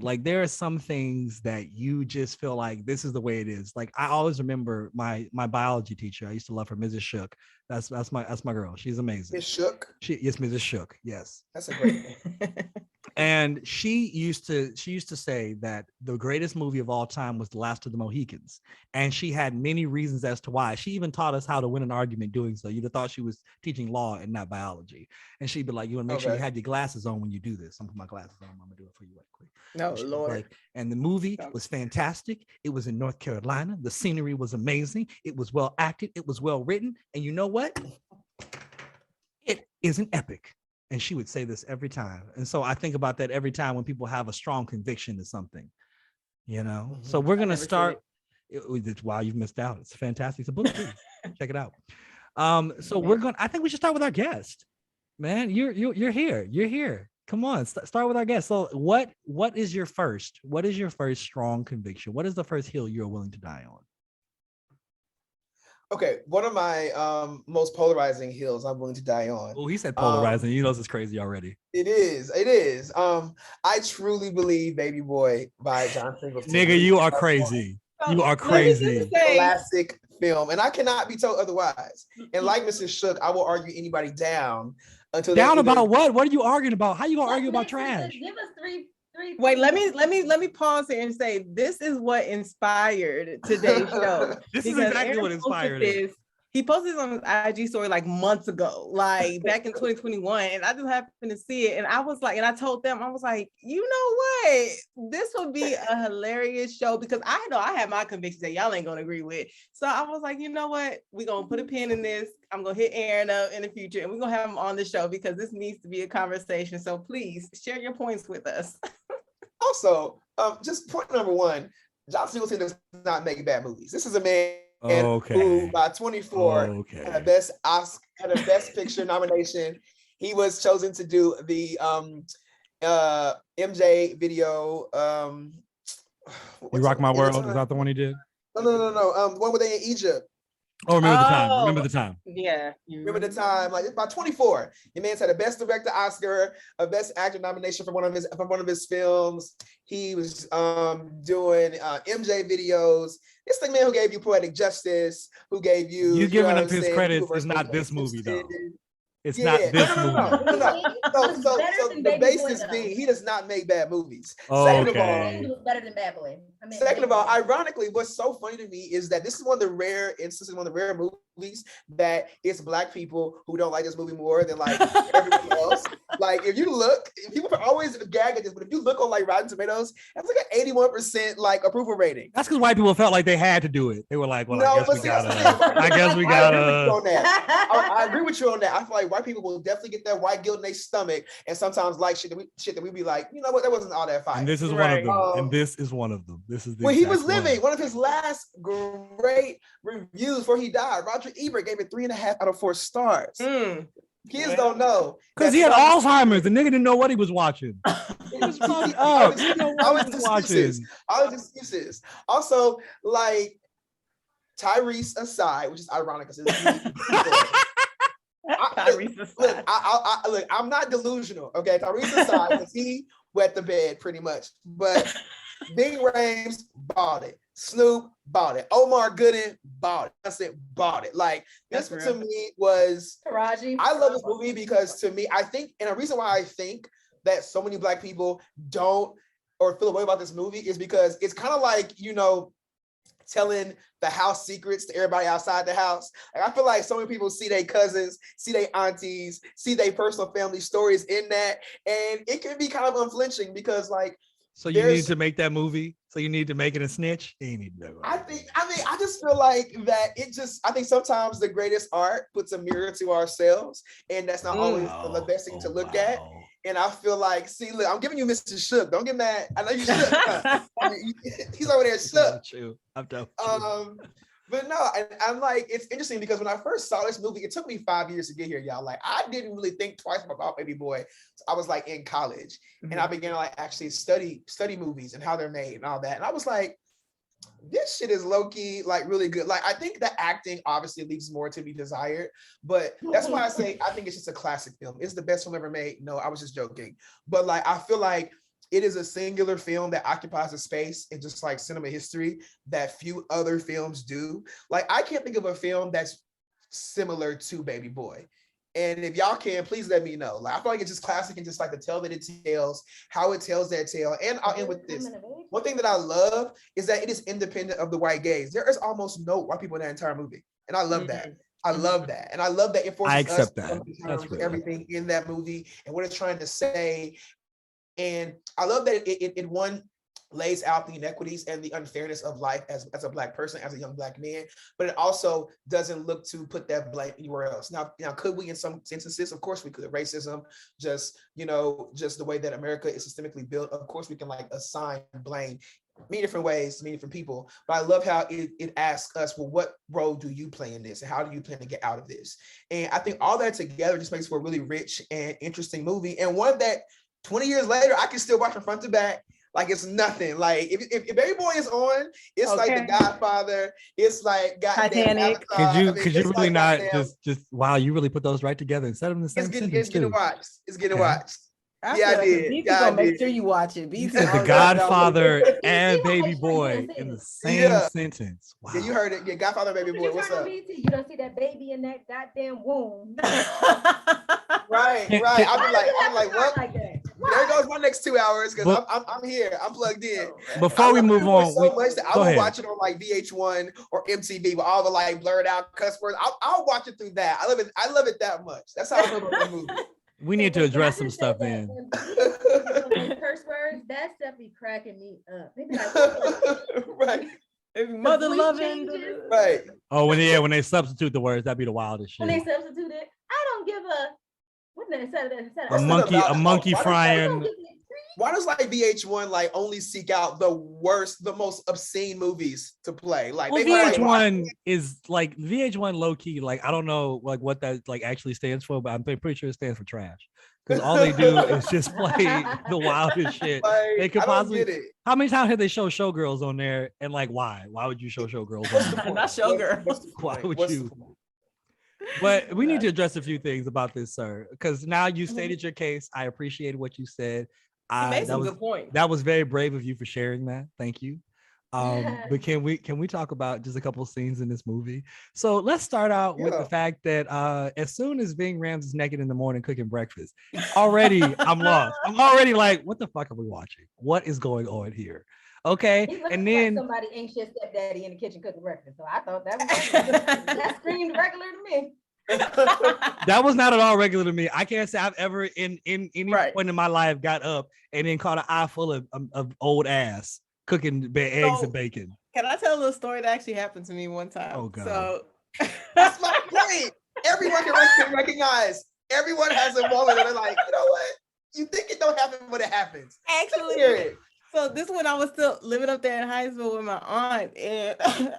Like there are some things that you just feel like this is the way it is. Like I always remember my biology teacher. I used to love her, Mrs. Shook. That's my girl. She's amazing. Miss Shook. Yes, Mrs. Shook. Yes. That's a great name. And she used to say that the greatest movie of all time was The Last of the Mohicans. And she had many reasons as to why. She even taught us how to win an argument doing so. You'd have thought she was teaching law and not biology. And she'd be like, you want to make sure you have your glasses on when you do this. I'm putting my glasses on. I'm going to do it for you right quick. No, Lord. And the movie was fantastic. It was in North Carolina. The scenery was amazing. It was well acted. It was well written. And you know what? It is an epic. And she would say this every time. And so I think about that every time when people have a strong conviction to something, Mm-hmm. So we're going to start. Wow, you've missed out. It's fantastic. It's a book too. Check it out. So I think we should start with our guest, man. You're here. You're here. Come on, start with our guest. So what is your first strong conviction? What is the first hill you're willing to die on? Okay, one of my most polarizing hills I'm willing to die on. Oh, he said polarizing. This is crazy already. It is. I truly believe Baby Boy by John Singleton. Nigga, you are crazy. You are crazy. Classic film, and I cannot be told otherwise. And like Mrs. Shook, I will argue anybody down until down about what? What are you arguing about? How you gonna argue about trash? Give us three. Wait, let me pause here and say this is what inspired today's show. This is exactly what inspired it. He posted this on his IG story like months ago, like back in 2021. And I just happened to see it. And I was like, and I told them, I was like, you know what? This would be a hilarious show because I know I have my convictions that y'all ain't gonna agree with. So I was like, you know what? We're gonna put a pin in this. I'm gonna hit Aaron up in the future and we're gonna have him on the show because this needs to be a conversation. So please share your points with us. Also, just point number one, John Singleton does not make bad movies. This is a man who by 24 had a best picture nomination. He was chosen to do the MJ video. You Rock My World. Is that the one he did? No. The one where they in Egypt. Oh, remember the time. Remember the time. Yeah. Remember the time. Like by 24, your man's had a best director Oscar, a best actor nomination for one of his films. He was doing MJ videos. This the man who gave you Poetic Justice, who gave you. You giving him his credit is not this movie though. It's not this movie. No. So the basis being he does not make bad movies. Second of all, better than Bad Boy. Second of all, ironically, what's so funny to me is that this is one of the rare instances, one of the rare movies that it's Black people who don't like this movie more than like everybody else. Like if you look, people always gag at this, but if you look on like Rotten Tomatoes, that's like an 81% like approval rating. That's because white people felt like they had to do it. They were like, well, I guess we gotta. I agree with you on that. I feel like white people will definitely get that white guilt in their stomach, and sometimes like shit that we be like, you know what, that wasn't all that fire. And this is one of them. And this is one of them. This is the when he was living, one of his last great reviews before he died. Roger Ebert gave it 3.5 out of 4 stars. Kids don't know because he had Alzheimer's. The nigga didn't know what he was watching. He was fucked up. All his excuses. Also, like Tyrese aside, which is ironic because look, I'm not delusional. Okay, Tyrese aside, because he wet the bed pretty much. But Big Rames bought it. Snoop bought it. Omar Gooding bought it. I said bought it. Like this to me was Taraji. I love this movie because to me, I think, and a reason why I think that so many Black people don't or feel a way about this movie is because it's kind of like, you know, telling the house secrets to everybody outside the house. Like I feel like so many people see their cousins, see their aunties, see their personal family stories in that, and it can be kind of unflinching because like. So you need to make that movie. So you need to make it a snitch. You need to I just feel like that I think sometimes the greatest art puts a mirror to ourselves, and that's not always the best thing to look at. And I feel like, see, look, I'm giving you Mr. Shook. Don't get mad. I know you shook. He's over there shook. I'm done. But no, I'm like, it's interesting because when I first saw this movie, it took me 5 years to get here, y'all. Like, I didn't really think twice about Baby Boy. So I was like in college, and I began to like actually study movies and how they're made and all that. And I was like, this shit is low key, like really good. Like, I think the acting obviously leaves more to be desired, but that's why I say I think it's just a classic film. It's the best film ever made. No, I was just joking. But like, I feel like it is a singular film that occupies a space in just like cinema history that few other films do. Like, I can't think of a film that's similar to Baby Boy. And if y'all can, please let me know. Like, I feel like it's just classic and just like the tale that it tells, how it tells that tale. And I'll end with this. One thing that I love is that it is independent of the white gaze. There is almost no white people in that entire movie. And I love that. I love that. And I love that it forces us to come to terms with everything in that movie and what it's trying to say. And I love that it one lays out the inequities and the unfairness of life as a Black person, as a young Black man, but it also doesn't look to put that blame anywhere else. Now, could we in some instances? Of course we could. Racism, just the way that America is systemically built, of course we can like assign blame many different ways to many different people. But I love how it asks us, well, what role do you play in this? And how do you plan to get out of this? And I think all that together just makes for a really rich and interesting movie. And one that 20 years later, I can still watch from front to back like it's nothing. Like if Baby Boy is on, it's like The Godfather. It's like Titanic. Could you really not just wow? You really put those right together instead of the same. It's getting watched. It's getting watched. I did. Yeah, make sure you watch it. You said The Godfather and Baby Boy in the same sentence. Wow. Yeah, you heard it. Yeah, Godfather, Baby Boy. What's up? You don't see that baby in that goddamn womb. Right. I'm like, what? There goes my next 2 hours because I'm here. I'm plugged in. Before we move on, so much that I will watch it on like VH1 or MTV with all the like blurred out cuss words. I'll watch it through that. I love it that much. That's how I feel about the movie. We need to address some stuff then. Curse words, that stuff be cracking me up. They be like, right. Mother loving. Right. Oh, when they substitute the words, that'd be the wildest shit. When they substitute it, I don't give a what they said. A monkey frying. Why does like VH1 like only seek out the worst, the most obscene movies to play? Like VH1 is like VH1 low key. Like I don't know like what that like actually stands for, but I'm pretty sure it stands for trash. Because all they do is just play the wildest shit. Like, they could possibly. Get it. How many times have they show Showgirls on there? And like, why? Why would you show Showgirls on there? Not Showgirls. Why would you? But we need to address a few things about this, sir. Because now you stated your case. I appreciated what you said. You made some good points. That was very brave of you for sharing that. Thank you. But can we talk about just a couple of scenes in this movie? So let's start out with the fact that as soon as Ving Rhames is naked in the morning cooking breakfast, already I'm lost. I'm already like, what the fuck are we watching? What is going on here? Okay, and then like somebody anxious stepdaddy in the kitchen cooking breakfast. So I thought that screamed regular to me. That was not at all regular to me. I can't say I've ever in any point in my life got up and then caught an eye full of old ass cooking eggs and bacon. Can I tell a little story that actually happened to me one time? Oh god. So that's my point. Everyone can recognize. Everyone has a moment where they're like, you know what? You think it don't happen, but it happens. Actually, so this when I was still living up there in high school with my aunt, and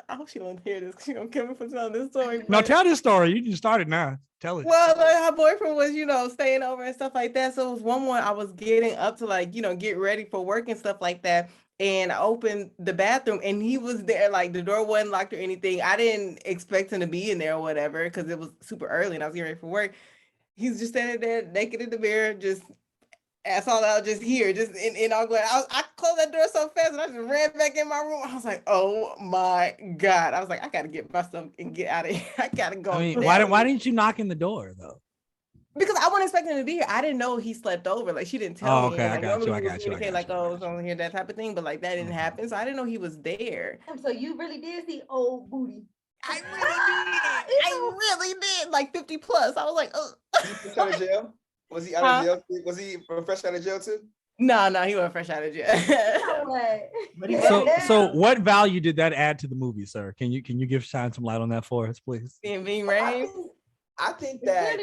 I hope she don't hear this. She gonna kill me for telling this story. No, tell this story. You just started now. Tell it. Well, her boyfriend was, staying over and stuff like that. So it was one I was getting up to get ready for work and stuff like that. And I opened the bathroom and he was there, like the door wasn't locked or anything. I didn't expect him to be in there or whatever because it was super early and I was getting ready for work. He's just standing there naked in the mirror, just ass all out, just here, just in all glad. I closed that door so fast and I just ran back in my room. I was like, oh my God. I was like, I gotta get myself and get out of here. I gotta go. I mean, why didn't you knock in the door though? Because I wasn't expecting him to be here. I didn't know he slept over. Like she didn't tell me. Okay, I got you. Like, oh, it's only here, that type of thing. But like that didn't happen. So I didn't know he was there. So you really did see old booty. I really did. Like 50 plus. I was like, oh. Fresh out of jail? Was he out of jail? Was he fresh out of jail too? No, he wasn't fresh out of jail. So what value did that add to the movie, sir? Can you shine some light on that for us, please? Being Rhames? I think that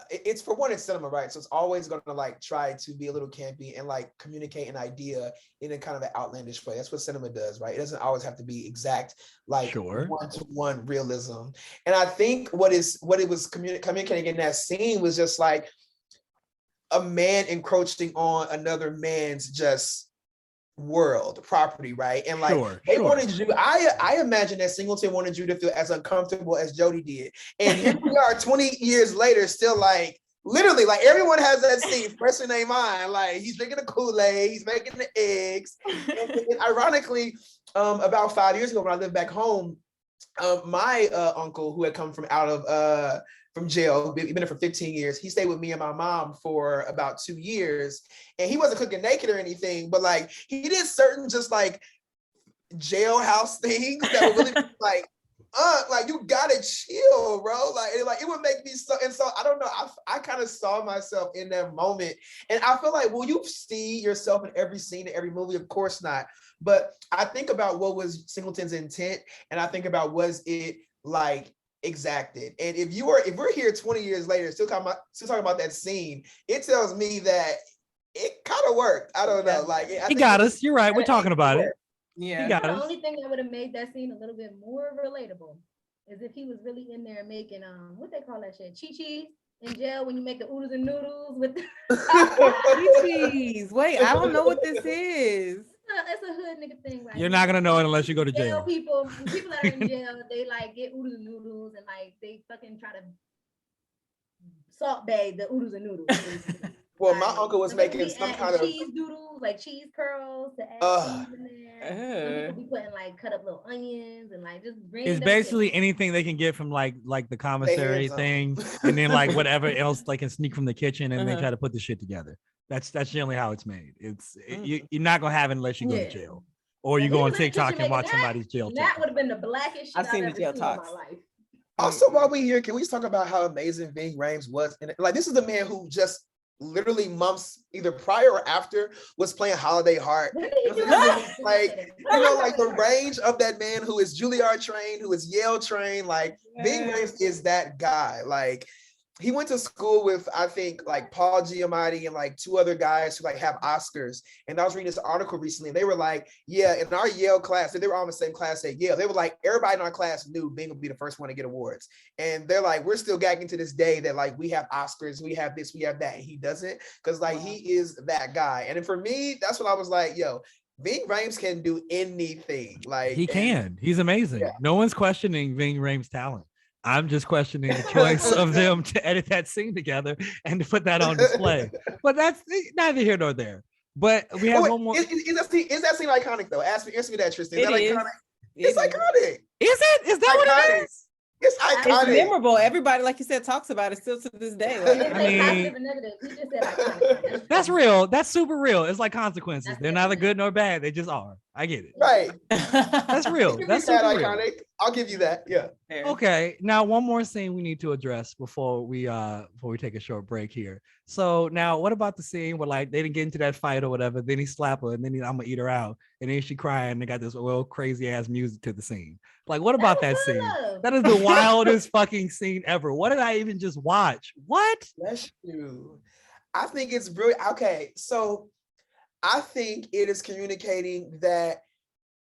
it's for one, it's cinema, right? So it's always going to like try to be a little campy and like communicate an idea in a kind of an outlandish way. That's what cinema does, right? It doesn't always have to be exact, like one-to-one realism. And I think what it was communicating in that scene was just like a man encroaching on another man's just property, right? And like they wanted you, I imagine that Singleton wanted you to feel as uncomfortable as Jody did. And here we are 20 years later, still like literally like everyone has that scene fresh in their mind. Like he's drinking the Kool-Aid, he's making the eggs. And ironically, about 5 years ago when I lived back home, my uncle who had come from from jail, been there for 15 years. He stayed with me and my mom for about 2 years. And he wasn't cooking naked or anything, but like he did certain just like jailhouse things that were really like you gotta chill, bro. Like it would make me so, and so I don't know. I kind of saw myself in that moment. And I feel like, will you see yourself in every scene, in every movie? Of course not. But I think about what was Singleton's intent, and I think about was it like exacted. And if we're here 20 years later still talking about that scene, it tells me that it kind of worked. I don't know. Like he got us. You're right. We're talking about it. Yeah. The only thing that would have made that scene a little bit more relatable is if he was really in there making what they call that shit, chi-chis in jail when you make the oodles and noodles with chi-chis. Wait, I don't know what this is. It's a hood nigga thing, right? You're not gonna know it unless you go to jail. People that are in jail, they like get oodles and noodles and like they fucking try to salt bag the oodles and noodles. Well, my uncle was making some kind of cheese doodles, like cheese curls to add cheese in there. Some people be putting like cut up little onions and like just bring. It's basically anything they can get from like the commissary thing, and then like whatever else they can sneak from the kitchen, and they try to put the shit together. That's generally how it's made. You're not gonna have it unless you go to jail, or you go on He was in the TikTok kitchen and watch making somebody's jail. That would have been the blackest shit I've seen the ever jail seen talks. in my life. Also, while we here, can we just talk about how amazing Ving Rhames was? And like, this is the man who just literally months either prior or after was playing Holiday Heart. When did he do Like, you know, like the range of that man who is Juilliard trained, who is Yale trained. Like, Ving Rhames is that guy. Like, he went to school with, I think, like Paul Giamatti and like two other guys who like have Oscars. And I was reading this article recently, and they were like, yeah, in our Yale class, they were all in the same class at Yale. They were like, everybody in our class knew Bing would be the first one to get awards. And they're like, we're still gagging to this day that like we have Oscars, we have this, we have that, and he doesn't, because like he is that guy. And then for me, that's when I was like, yo, Ving Rhames can do anything. Like he can. He's amazing. Yeah. No one's questioning Ving Rhames' talent. I'm just questioning the choice of them to edit that scene together and to put that on display. But that's neither here nor there. But we have one more. Is that scene iconic though? Answer me that, Tristan. Is that It is. iconic? It's iconic. Is it? Is that what it is? It's It's iconic. memorable. Everybody, like you said, talks about it still to this day. Like, I mean, he just said iconic. that's real. That's super real. It's like consequences. That's They're neither good nor bad. They just are. I get it. Right. That's real. That's that super real. iconic. I'll give you that. Yeah. Okay. Now, one more scene we need to address before we take a short break here. So now, what about the scene where like they didn't get into that fight or whatever? Then he slap her, and then I'm gonna eat her out, and then she crying. And they got this real crazy ass music to the scene. Like, what about that scene? That is the wildest fucking scene ever. What did I even just watch? What? Bless you. I think it's brilliant. Okay, so I think it is communicating that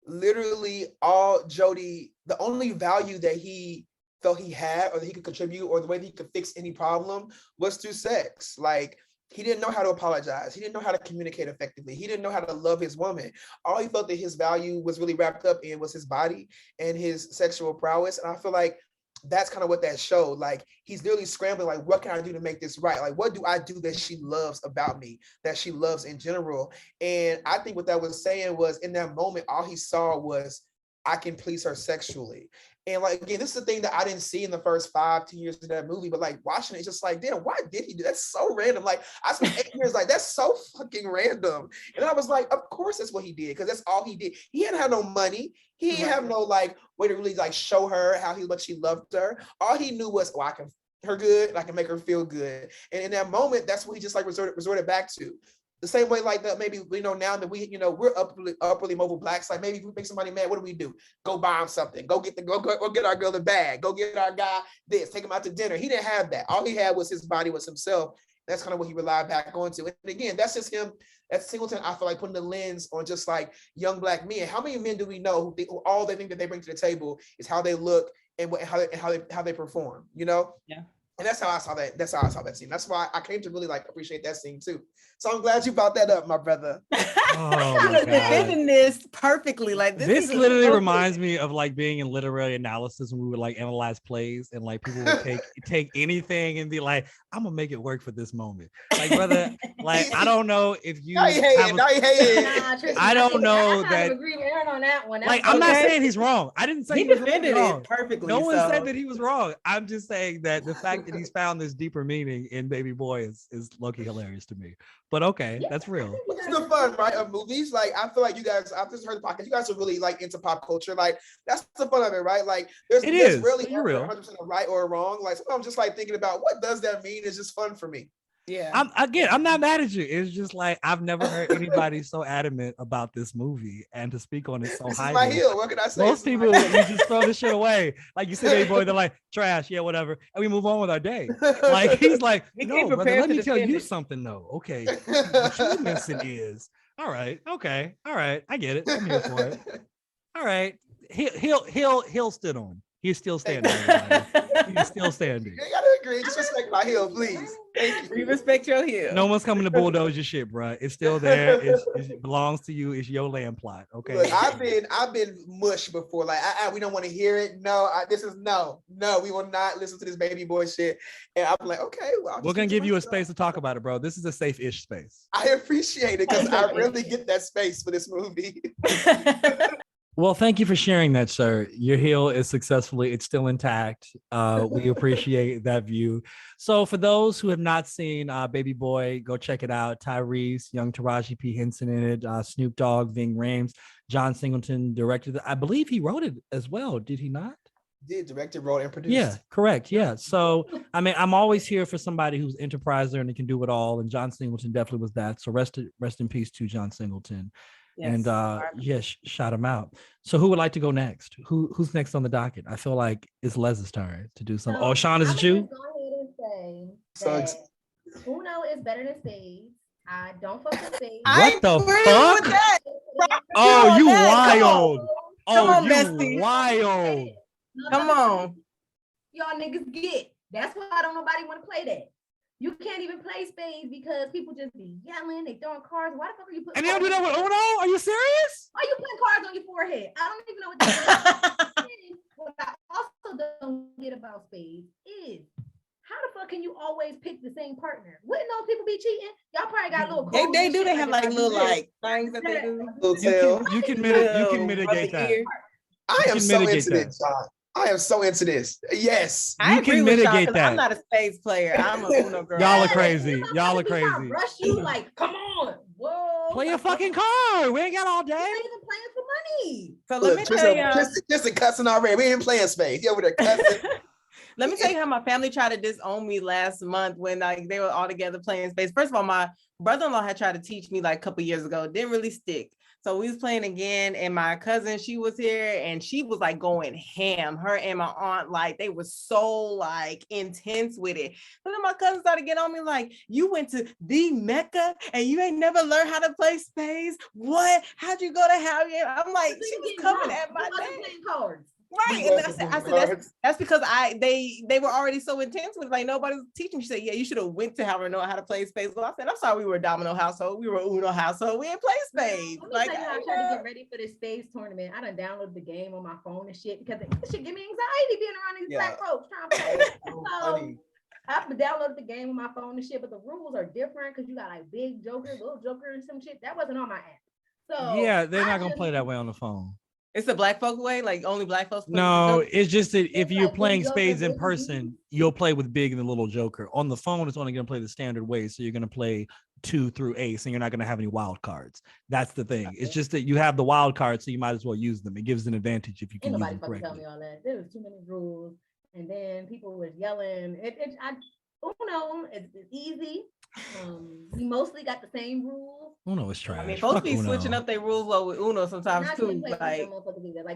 literally all Jody, the only value that he felt he had or that he could contribute or the way that he could fix any problem was through sex. Like, he didn't know how to apologize. He didn't know how to communicate effectively. He didn't know how to love his woman. All he felt that his value was really wrapped up in was his body and his sexual prowess. And I feel like that's kind of what that showed. Like, he's literally scrambling, like, what can I do to make this right? Like, what do I do that she loves about me, that she loves in general? And I think what that was saying was, in that moment, all he saw was, I can please her sexually. And like, again, this is the thing that I didn't see in the first 5-10 years of that movie, but like watching it, it's just like, damn, why did he do that? That's so random. Like, I spent 8 years like, that's so fucking random. And I was like, of course that's what he did, because that's all he did. He didn't have no money. He didn't have no like way to really like show her how much he loved her. All he knew was, oh, I can her good, and I can make her feel good. And in that moment, that's what he just like resorted back to. The same way, like that, maybe, you know, now that we, you know, we're upperly mobile blacks, like maybe if we make somebody mad, what do? Go buy him something. Go get our girl a bag. Go get our guy this. Take him out to dinner. He didn't have that. All he had was his body, was himself. That's kind of what he relied back onto. And again, that's just him. That's Singleton. I feel like putting the lens on just like young black men. How many men do we know who all they think that they bring to the table is how they look and how they perform? You know? Yeah. And that's how I saw that. That's how I saw that scene. That's why I came to really like appreciate that scene too. So I'm glad you brought that up, my brother. Oh I was defending this perfectly. Like, this literally reminds me of like being in literary analysis when we would like analyze plays, and like people would take anything and be like, I'm gonna make it work for this moment. Like, brother, like I don't know if you I don't know that. Agree with Aaron on that one. Like, I'm not saying he's wrong. I didn't say he defended it perfectly. No one said that he was wrong. I'm just saying that the fact that he's found this deeper meaning in Baby Boy is low-key hilarious to me. But okay, that's real. It's the fun, right, of movies. Like, I feel like you guys, I've just heard the podcast, you guys are really like into pop culture. Like, that's the fun of it, right? Like, there's really 100% a right or a wrong. Like, sometimes I'm just like thinking about what does that mean? It's just fun for me. Yeah. I'm not mad at you. It's just like, I've never heard anybody so adamant about this movie and to speak on it so this highly. Is my heel. What can I say? Most people, you just throw this shit away. Like, you say, hey boy, they're like, trash, yeah, whatever. And we move on with our day. Like, he's like, no, brother, let me tell you something though. Okay. What you're missing is, all right, okay, all right, I get it. I'm here for it. All right. He'll stood on. He's still standing. He's still standing. You gotta agree. Just respect my heel, please. Thank you. We respect your heel. No one's coming to bulldoze your shit, bro. It's still there. It belongs to you. It's your land plot. Okay. Look, I've been mush before. Like, we don't want to hear it. No, this is no. We will not listen to this Baby Boy shit. And I'm like, okay, well, we're gonna give you a space to talk about it, bro. This is a safe-ish space. I appreciate it because I really get that space for this movie. Well, thank you for sharing that, sir. Your heel is it's still intact. We appreciate that view. So for those who have not seen Baby Boy, go check it out. Tyrese, young Taraji P. Henson in it, Snoop Dogg, Ving Rhames, John Singleton directed it. I believe he wrote it as well. Did he not? Did directed, wrote, and produced. Yeah, correct. Yeah. So I mean, I'm always here for somebody who's enterpriser and can do it all. And John Singleton definitely was that. So rest in peace to John Singleton. Yes. And yes, shout him out. So who would like to go next? Who's next on the docket? I feel like it's Les's turn to do something. So, Sean, is it you? Go ahead and say that Uno is better than spades. I don't fuck with spades. What the fuck? Oh, you wild. Oh, you wild. Come on. Y'all niggas get. That's why I don't nobody want to play that. You can't even play spades because people just be yelling, they throwing cards. Why the fuck are you putting? And they don't do that with Uno? Are you serious? Why are you putting cards on your forehead? I don't even know what that is. What I also don't get about spades is how the fuck can you always pick the same partner? Wouldn't those people be cheating? Y'all probably got little codes. They do. They have like little things that they do. You can mitigate that. I am so into this, John. I am so into this. Yes. I can mitigate that. I'm not a spades player. I'm a Uno girl. Y'all are crazy. Y'all are crazy. Rush you like, come on. Whoa. Play a fucking card. We ain't got all day. We're not even playing for money. So let me tell you. Just cussing already. We ain't playing spades. Yeah, over there cussing. Let me tell you how my family tried to disown me last month when they were all together playing spades. First of all, my brother-in-law had tried to teach me like a couple years ago. It didn't really stick. So we was playing again, and my cousin, she was here, and she was like going ham. Her and my aunt, like they were so like intense with it. But then my cousin started getting on me like, "You went to the Mecca and you ain't never learned how to play spades? What? How'd you go to Howard?" I'm like, she was coming at my name. Right. And I said that's because they were already so intense with like nobody was teaching. She said, "Yeah, you should have went to Howard and know how to play spades." Well, I said, "I'm sorry, we were a domino household, we were Uno household, we didn't play spades." Like I tried to get ready for this spades tournament. I done downloaded the game on my phone and shit because this shit give me anxiety being around these black folks trying to play. So I've downloaded the game on my phone and shit, but the rules are different because you got like big joker, little joker, and some shit that wasn't on my app. So yeah, they're not gonna play that way on the phone. It's the black folk way, like only black folks. No, it's just that if you're playing spades in person, you'll play with big and the little joker. On the phone, it's only going to play the standard way. So you're going to play 2 through ace, and you're not going to have any wild cards. That's the thing. It's just that you have the wild cards, so you might as well use them. It gives an advantage if you can use them correctly. Tell me all that. There was too many rules, and then people were yelling. Uno is easy. We mostly got the same rules. Uno is trash. I mean, folks be switching up their rules with Uno sometimes too. Like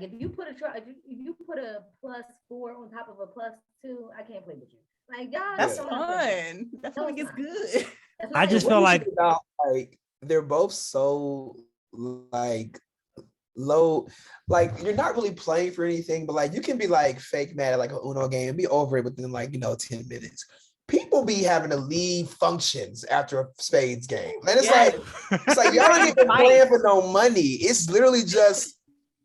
if you put a +4 on top of a +2, I can't play with you. Like y'all, that's fun. That's when it gets good. I just feel like they're both so like low, like you're not really playing for anything, but like you can be like fake mad at like an Uno game and be over it within like 10 minutes. People be having to leave functions after a spades game. And it's like y'all ain't even playing for no money. It's literally just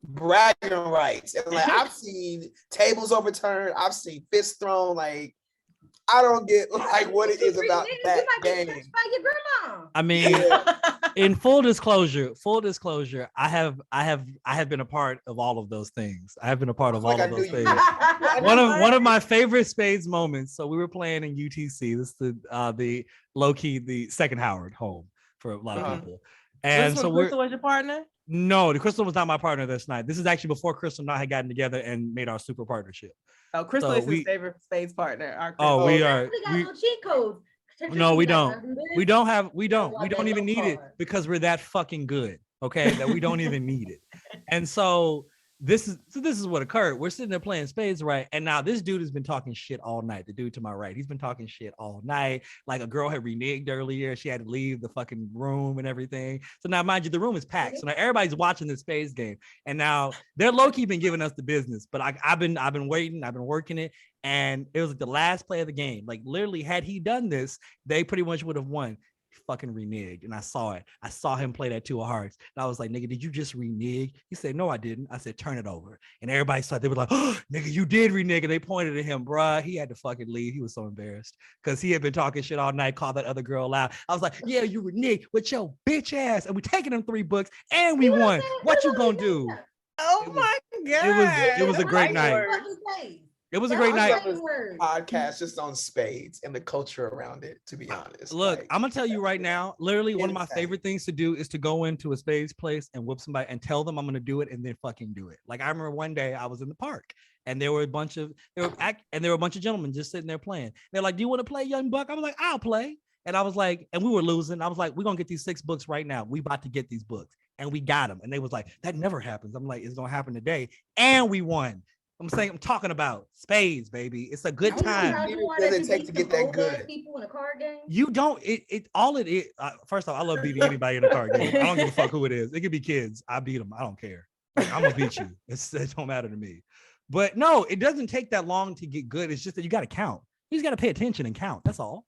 bragging rights. And like I've seen tables overturned, I've seen fists thrown. Like I don't get like what it is about that game. By your grandma. I mean, in full disclosure, I have been a part of all of those things. I have been a part of all of those things. One of my favorite spades moments. So we were playing in UTC. This is the low key, the second Howard home for a lot of people. And so Crystal was your partner? No, the Crystal was not my partner this night. This is actually before Crystal and I had gotten together and made our super partnership. Oh, Crystal is his favorite spades partner. We are. We got cheat codes. No, we don't. We don't even need it because we're that fucking good. Okay, that we don't even need it. And so this is what occurred. We're sitting there playing spades, right? And now this dude has been talking shit all night. The dude to my right, he's been talking shit all night. Like a girl had reneged earlier. She had to leave the fucking room and everything. So now, mind you, the room is packed. So now everybody's watching this spades game. And now they're low-key been giving us the business. But I've been waiting. I've been working it. And it was like the last play of the game. Like literally, had he done this, they pretty much would have won. He fucking reneged, and I saw it. I saw him play that 2 of hearts. And I was like, "Nigga, did you just renege?" He said, "No, I didn't." I said, "Turn it over." And everybody started. They were like, "Oh, nigga, you did renege." And they pointed at him, bruh. He had to fucking leave. He was so embarrassed because he had been talking shit all night. Called that other girl out. I was like, "Yeah, you reneged with your bitch ass, and we taking them 3 books, and we won. What you gonna do?" Oh my god! It was a great night. It was a great night. Podcast just on spades and the culture around it, to be honest. Look, like, I'm gonna tell you right now, literally one of my favorite things to do is to go into a spades place and whoop somebody and tell them I'm gonna do it and then fucking do it. Like I remember one day I was in the park and there were a bunch of gentlemen just sitting there playing. They're like, "Do you want to play, young buck?" I was like, "I'll play." And I was like, and we were losing. I was like, "We're gonna get these 6 books right now. We about to get these books." And we got them. And they was like, "That never happens." I'm like, "It's gonna happen today." And we won. I'm talking about spades, baby. It's a good time. What does it take to get that good? People in a card game? You don't. All it is. First off, I love beating anybody in a card game. I don't give a fuck who it is. It could be kids. I beat them. I don't care. Like, I'm gonna beat you. It don't matter to me. But no, it doesn't take that long to get good. It's just that you got to count. You just got to pay attention and count. That's all.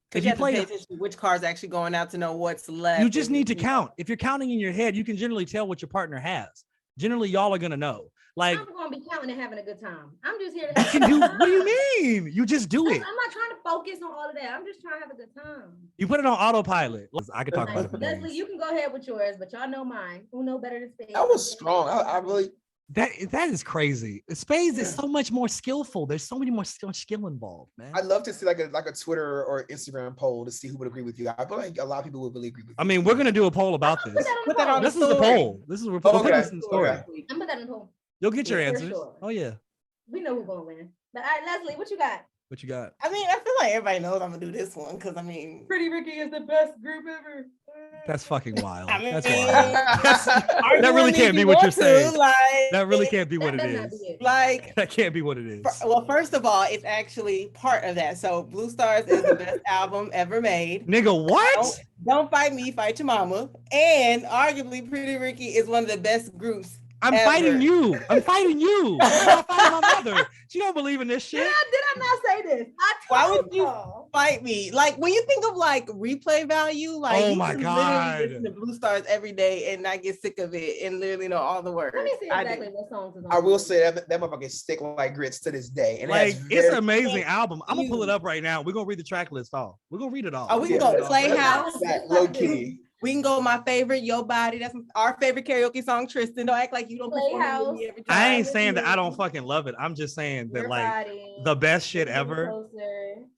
Because you have to pay attention to which card's actually going out to know what's left. You just need to count. If you're counting in your head, you can generally tell what your partner has. Generally, y'all are gonna know. Like, I'm gonna be counting and having a good time. I'm just here to what do you mean? You just do it. I'm not trying to focus on all of that. I'm just trying to have a good time. You put it on autopilot. I could talk about it for days. Leslie, you can go ahead with yours, but y'all know mine. Who know better than spades? That was strong. I really. That is crazy. Spades is so much more skillful. There's so many more skill involved, man. I'd love to see like a Twitter or Instagram poll to see who would agree with you. I feel like a lot of people would really agree with you. I mean, we're gonna do a poll about this. Put that on This is the poll. This is we're putting this in the story. I'm put that in the poll. You'll get your answers. Sure. Oh yeah. We know who's gonna win. But all right, Leslie, what you got? What you got? I mean, I feel like everybody knows I'm gonna do this one because I mean, Pretty Ricky is the best group ever. That's fucking wild. I mean, That's wild. That really can't be what you're saying. That really can't be what it is. Like, that can't be what it is. Well, first of all, it's actually part of that. So Blue Stars is the best album ever made. Nigga, what? Don't fight me, fight your mama. And arguably Pretty Ricky is one of the best groups. I'm fighting you. I'm fighting you. I'm fighting my mother. She don't believe in this shit. Did I not say this? Why would you fight me? Like when you think of like replay value, like oh my god, literally listen to Blue Stars every day and not get sick of it and literally know all the words. Let me see exactly what songs is on. I will say that motherfucker stick like grits to this day. And like it's an amazing album. I'm gonna pull it up right now. We're gonna read the track list off. We're gonna read it all. Oh, we can go Playhouse. Low key. We can go my favorite, Your Body. That's our favorite karaoke song, Tristan. Don't act like you don't perform with me every time. I ain't saying that I don't fucking love it. I'm just saying that like the best shit ever.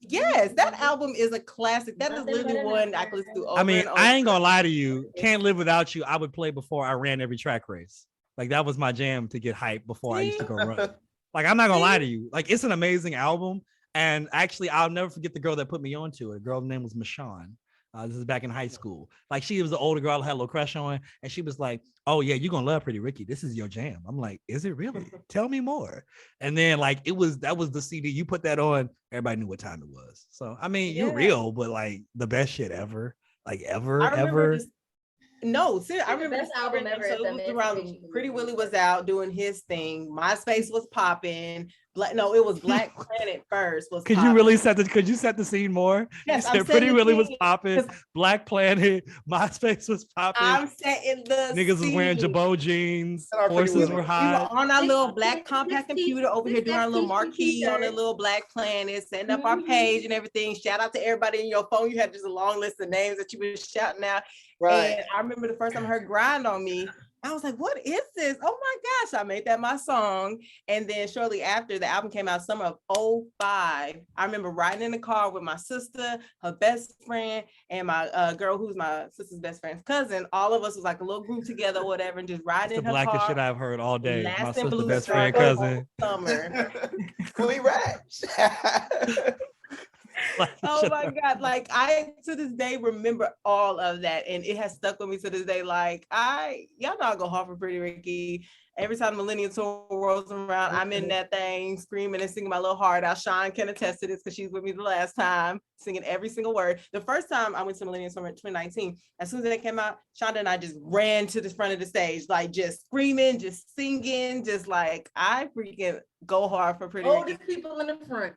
Yes, that album is a classic. That is literally one I could listen to over. I mean, and over. I ain't gonna lie to you. Can't Live Without You. I would play before I ran every track race. Like that was my jam to get hyped before I used to go run. Like I'm not gonna lie to you. Like it's an amazing album. And actually, I'll never forget the girl that put me onto it. A girl's name was Michonne. This is back in high school. Like she was the older girl I had a little crush on, and she was like, "Oh yeah, you're gonna love Pretty Ricky. This is your jam." I'm like, "Is it really? Tell me more." And then like that was the CD. You put that on, everybody knew what time it was. So I mean, you're real, but like the best shit ever, like ever. No, seriously, I remember best album ever. Around Pretty Willie was out doing his thing. MySpace was popping. It was Black Planet first. Could you set the scene more? Yes, you said Pretty Willie was popping. Black Planet, MySpace was popping. I'm setting the niggas was wearing Jabot jeans. Horses were hot. We were on our little black compact computer over here doing our little marquee on the little Black Planet, setting up our page and everything. Shout out to everybody in your phone. You had just a long list of names that you were shouting out. Right. And I remember the first time I heard Grind on Me. I was like, what is this? Oh my gosh, I made that my song. And then shortly after, the album came out summer of 2005. I remember riding in the car with my sister, her best friend, and my girl who's my sister's best friend's cousin. All of us was like a little group together or whatever, and just riding in her car. The blackest shit I've heard all day. My sister's best friend, cousin. Summer. Fully rats. Oh my God. Like I to this day remember all of that. And it has stuck with me to this day. Like y'all know I go hard for Pretty Ricky. Every time the Millennial tour rolls around, I'm in that thing screaming and singing my little heart out. Sean can attest to this because she's with me the last time, singing every single word. The first time I went to Millennial Summer in 2019, as soon as that came out, Shonda and I just ran to the front of the stage, like just screaming, just singing, just like I freaking go hard for Pretty Ricky. Oldest people in the front.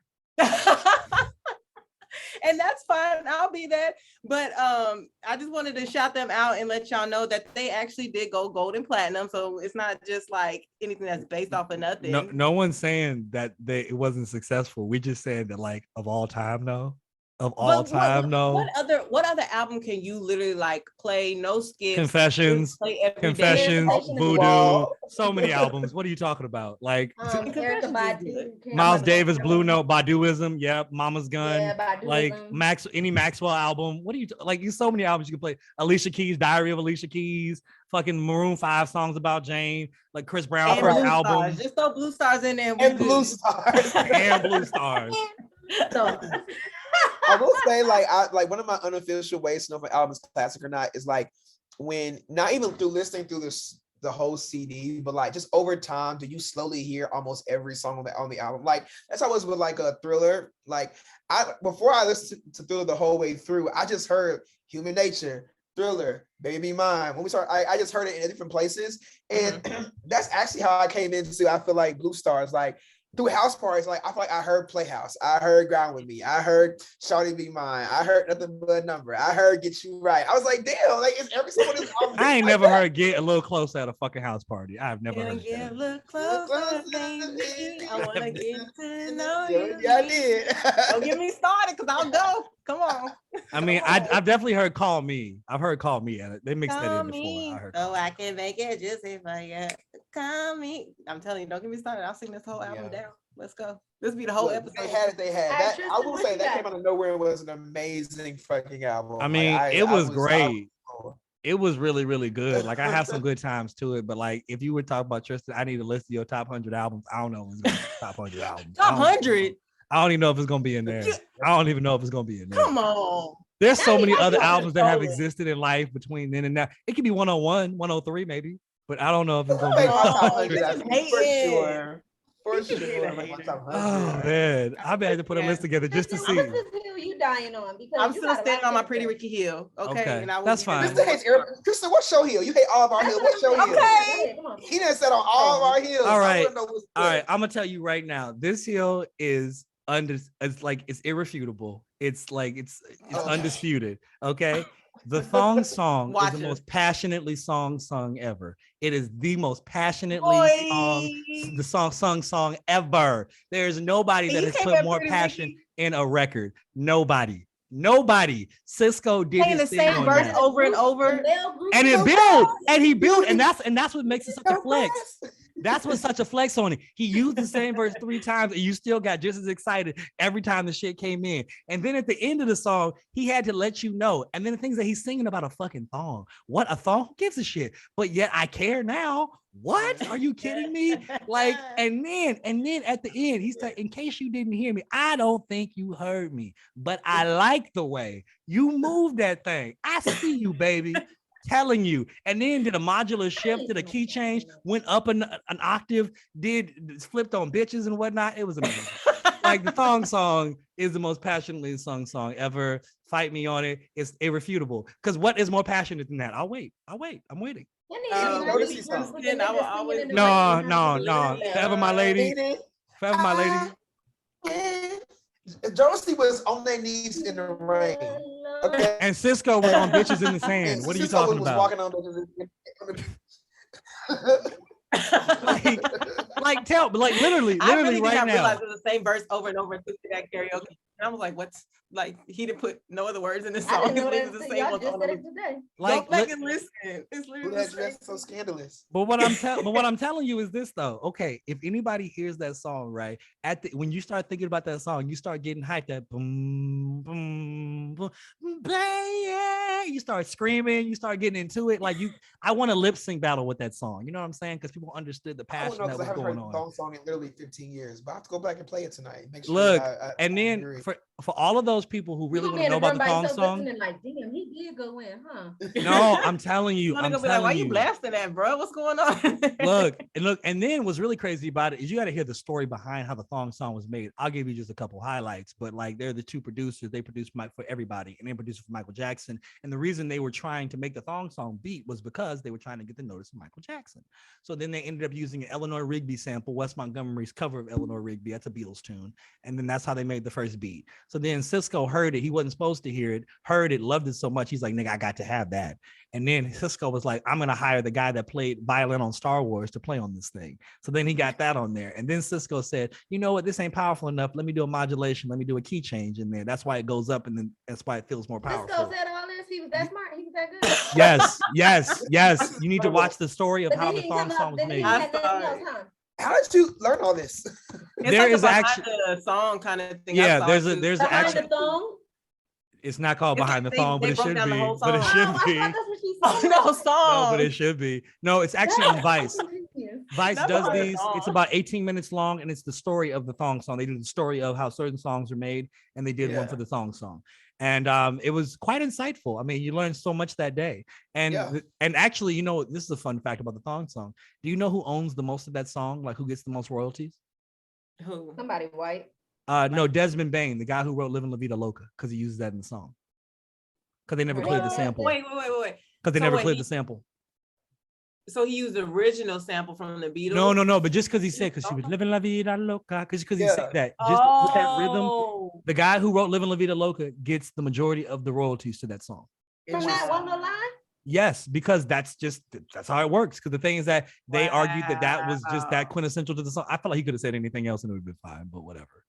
And that's fine. I'll be that. But I just wanted to shout them out and let y'all know that they actually did go gold and platinum. So it's not just like anything that's based off of nothing. No one's saying that it wasn't successful. We just said that like of all time though. of all time. What other album can you literally like play no skips? Confessions, play every Confessions, day? Voodoo, so many albums. What are you talking about? Like Erykah Badu, Miles Davis, Blue Note, Baduism, yep, Mama's Gun, yeah, Baduism. like any Maxwell album. What are you like? There's so many albums you can play. Alicia Keys, Diary of Alicia Keys, fucking Maroon 5 songs about Jane, like Chris Brown first album. Just throw Blue Stars in there. And Blue Stars. And Blue Stars. So I will say, like one of my unofficial ways to know if an album is classic or not is like when not even through listening through the whole CD, but like just over time, do you slowly hear almost every song on the album? Like that's how it was with like a Thriller. Like before I listened to Thriller the whole way through, I just heard Human Nature, Thriller, Baby Mine. When we started, I just heard it in different places, and that's actually how I came into. I feel like Blue Stars, like. Through house parties, like I feel like I heard Playhouse, I heard Ground With Me, I heard Shawty Be Mine, I heard Nothing But a Number, I heard Get You Right. I was like, damn, like it's every single album. I ain't never heard Get a Little Closer at a fucking house party. I've never heard Get a little closer, baby. I wanna get to know you. Yeah, I did. Don't get me started, cause I'll go. Come on. I mean, I've definitely heard Call Me. I've heard Call Me at it. They mixed that in Me, before. I heard so I can make it just if I get Call Me. I'm telling you, don't get me started. I'll sing this whole album down. Let's go. This be the whole episode. They had that. I will say that came out of nowhere. It was an amazing fucking album. I mean, it was great. It was really, really good. Like I have some good times to it, but like if you were talking about Tristan, I need to list your top 100 albums. I don't know if it's gonna be top 100 albums. Top 100. I don't even know if it's gonna be in there. I don't even know if it's gonna be in there. Come on. There's so many other albums that have existed in life between then and now. It could be 101, 103 maybe, but I don't know if it's gonna be top 100. For sure. Oh man, I may have to put a list together just to see. What hill you dying on? Because I'm still standing on my Pretty Ricky Hill. Okay. And that's fine. Kristen, what's your hill? You hate all of our hills. What's your hill? Okay. He done said on all of our hills. All right. I'm gonna tell you right now. This hill is it's irrefutable. It's undisputed. Okay. The thong song is the most passionately sung ever. It is the most passionately sung ever. There's nobody that has put more passion in a record. Nobody. Cisco did the same verse over and over, and it built, and he built, and that's what makes it such a flex. That's what's such a flex on it. He used the same verse 3 times, and you still got just as excited every time the shit came in. And then at the end of the song, he had to let you know. And then the things that he's singing about a fucking thong. What, a thong? Who gives a shit? But yet I care now. What? Are you kidding me? Like, and then at the end, he's like, in case you didn't hear me, I don't think you heard me, but I like the way you moved that thing. I see you, baby. Telling you. And then did a modular shift, did a key change, went up an octave, flipped on bitches and whatnot. It was amazing. Like the thong song is the most passionately sung song ever. Fight me on it. It's irrefutable. Because what is more passionate than that? I'm waiting. No. Forever My Lady. Forever My Lady. Jussie was on their knees in the rain. Okay. And Cisco was on Bitches in the Sand. What are you talking about? Walking on literally I really right now. Realize it was the same verse over and over and that karaoke. And I was like, what's like? He didn't put no other words in the song. It's the same one. Like, go back and listen. It's literally so scandalous. But what I'm telling you is this though. Okay, if anybody hears that song, right, when you start thinking about that song, you start getting hyped. That boom, boom, boom, bang, you start screaming. You start getting into it. Like I want a lip sync battle with that song. You know what I'm saying? Because people understood the passion that was going on. I haven't heard the thong song in literally 15 years, but I have to go back and play it tonight. Make sure look, and then for all of those people who really want to know about the thong song, like, damn, he did go in, huh? No, I'm telling you, I'm telling why you blasting that, bro? What's going on? look, and then what's really crazy about it is you got to hear the story behind how the thong song was made. I'll give you just a couple highlights, but like they're the two producers. They produced for everybody, and they produced for Michael Jackson. And the reason they were trying to make the thong song beat was because they were trying to get the notice of Michael Jackson. So then they ended up using an Eleanor Rigby sample, Wes Montgomery's cover of Eleanor Rigby. That's a Beatles tune, and then that's how they made the first beat. So then Cisco heard it. He wasn't supposed to hear it, heard it, loved it so much. He's like, nigga, I got to have that. And then Cisco was like, I'm going to hire the guy that played violin on Star Wars to play on this thing. So then he got that on there. And then Cisco said, you know what? This ain't powerful enough. Let me do a modulation. Let me do a key change in there. That's why it goes up. And then that's why it feels more powerful. Cisco said all this. He was that smart. He was that good. Yes. You need to watch the story of how the song was made. How did you learn all this? There is actually a song kind of thing. Yeah, there's actually the song. It's not called Behind the Thong, but it should be. But it should be. No song. No, but it should be. No, it's actually on Vice. Vice does these. It's about 18 minutes long, and it's the story of the thong song. They do the story of how certain songs are made, and they did one for the thong song. And it was quite insightful. I mean, you learned so much that day. And actually, you know, this is a fun fact about the thong song. Do you know who owns the most of that song? Like, who gets the most royalties? Who? Somebody white. No, Desmond Bain, the guy who wrote "Livin' La Vida Loca," because he uses that in the song. Because they never cleared the sample. Wait. Because they never cleared the sample. So he used the original sample from the Beatles? No, but just because he said, because she was living La Vida Loca, because he said that, just with that rhythm, the guy who wrote Living La Vida Loca gets the majority of the royalties to that song. From that one little line? Yes, because that's how it works. Because the thing is that they argued that was just that quintessential to the song. I feel like he could have said anything else and it would have been fine, but whatever.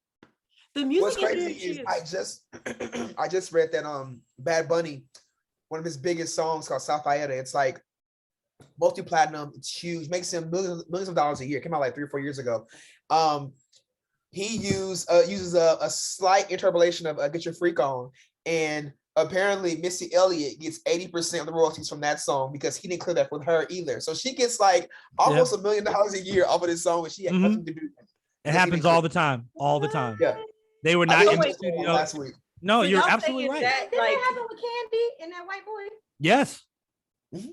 The music What's crazy is I just read that Bad Bunny, one of his biggest songs called Safayeta, it's like multi-platinum, it's huge, makes him millions of dollars a year. Came out like 3 or 4 years ago. He uses a slight interpolation of Get Your Freak On, and apparently Missy Elliott gets 80% of the royalties from that song because he didn't clear that with her either. So she gets like almost $1 million a year off of this song, and she had nothing to do with it. It happens all the time. Yeah. They were not in the studio last week. No, you're absolutely right. Did it happen with Candy and that white boy? Yes. Mm-hmm.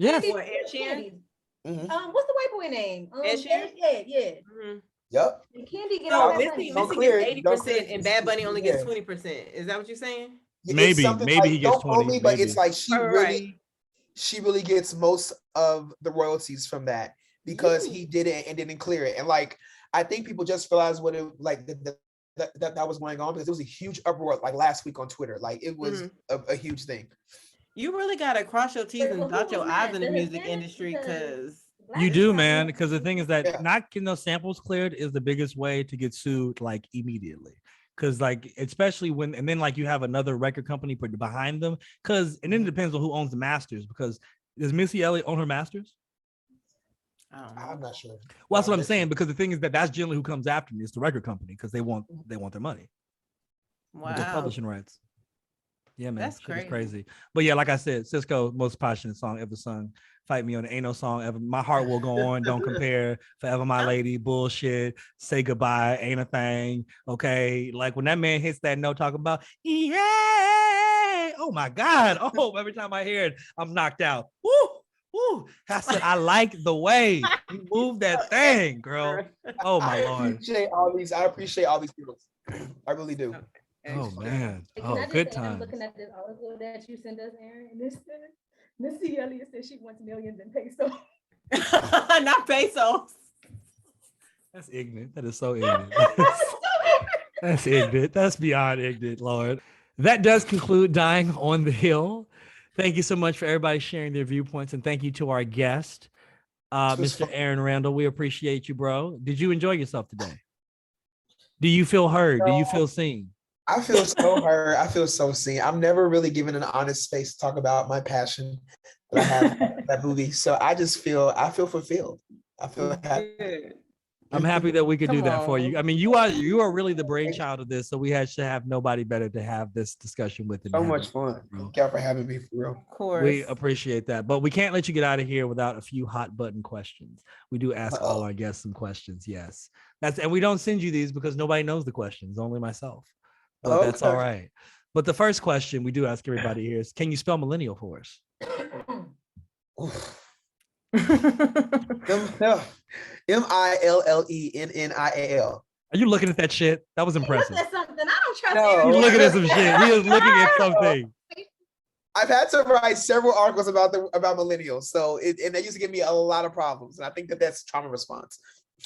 Yes. What's the white boy name? Ed. Yeah. Mm-hmm. Yep. And Candy gets so Missy gets 80% and Bad Bunny only gets 20%. Is that what you're saying? Maybe like, he gets 20. But it's like she really gets most of the royalties from that because he did it and didn't clear it. And like I think people just realized what it like that was going on because it was a huge uproar like last week on Twitter. Like it was a huge thing. You really gotta cross your T's and dot your I's in the music industry because you do, man. Because the thing is that not getting those samples cleared is the biggest way to get sued like immediately. Because like especially when and then like you have another record company put behind them. Because and then it depends on who owns the masters. Because does Missy Elliott own her masters? I'm not sure. Well, that's what I'm saying, because the thing is that that's generally who comes after me. It's the record company because they want their money. Wow. Their publishing rights. Yeah, man. That's crazy. But yeah, like I said, Cisco, most passionate song ever sung. Fight Me on the Ain't No Song Ever. My Heart Will Go On. Don't Compare. Forever My Lady. Bullshit. Say Goodbye. Ain't a Thing. Okay. Like when that man hits that note talking about, yeah. Oh my God. Oh, every time I hear it, I'm knocked out. Woo. Woo. I said, I like the way you move that thing, girl. Oh my Lord. I appreciate all these people. I really do. Oh man. Oh, good time. I'm looking at this article that you sent us, Aaron, and this says Missy Elliott said she wants millions in pesos. Not pesos. That's ignorant. That is so ignorant. That's ignorant. That's beyond ignorant, Lord. That does conclude Dying on the Hill. Thank you so much for everybody sharing their viewpoints, and thank you to our guest, Mr. Aaron Randle. We appreciate you, bro. Did you enjoy yourself today? Do you feel heard? Do you feel seen? I feel so heard. I feel so seen. I'm never really given an honest space to talk about my passion that I have for that movie. So I feel fulfilled. I feel happy. I'm happy that we could do that for you. I mean, you are really the brainchild of this, so we should have nobody better to have this discussion with. So much fun. Thank you for having me, for real. Of course. We appreciate that, but we can't let you get out of here without a few hot button questions. We do ask all our guests some questions. Yes, and we don't send you these because nobody knows the questions, only myself. But that's all right. But the first question we do ask everybody here is, can you spell millennial for us? Millennial. Are you looking at that shit? That was impressive. Look at something. I don't trust No. You're looking at some shit. He is looking at something. I've had to write several articles about millennials, so and they used to give me a lot of problems, and I think that's trauma response.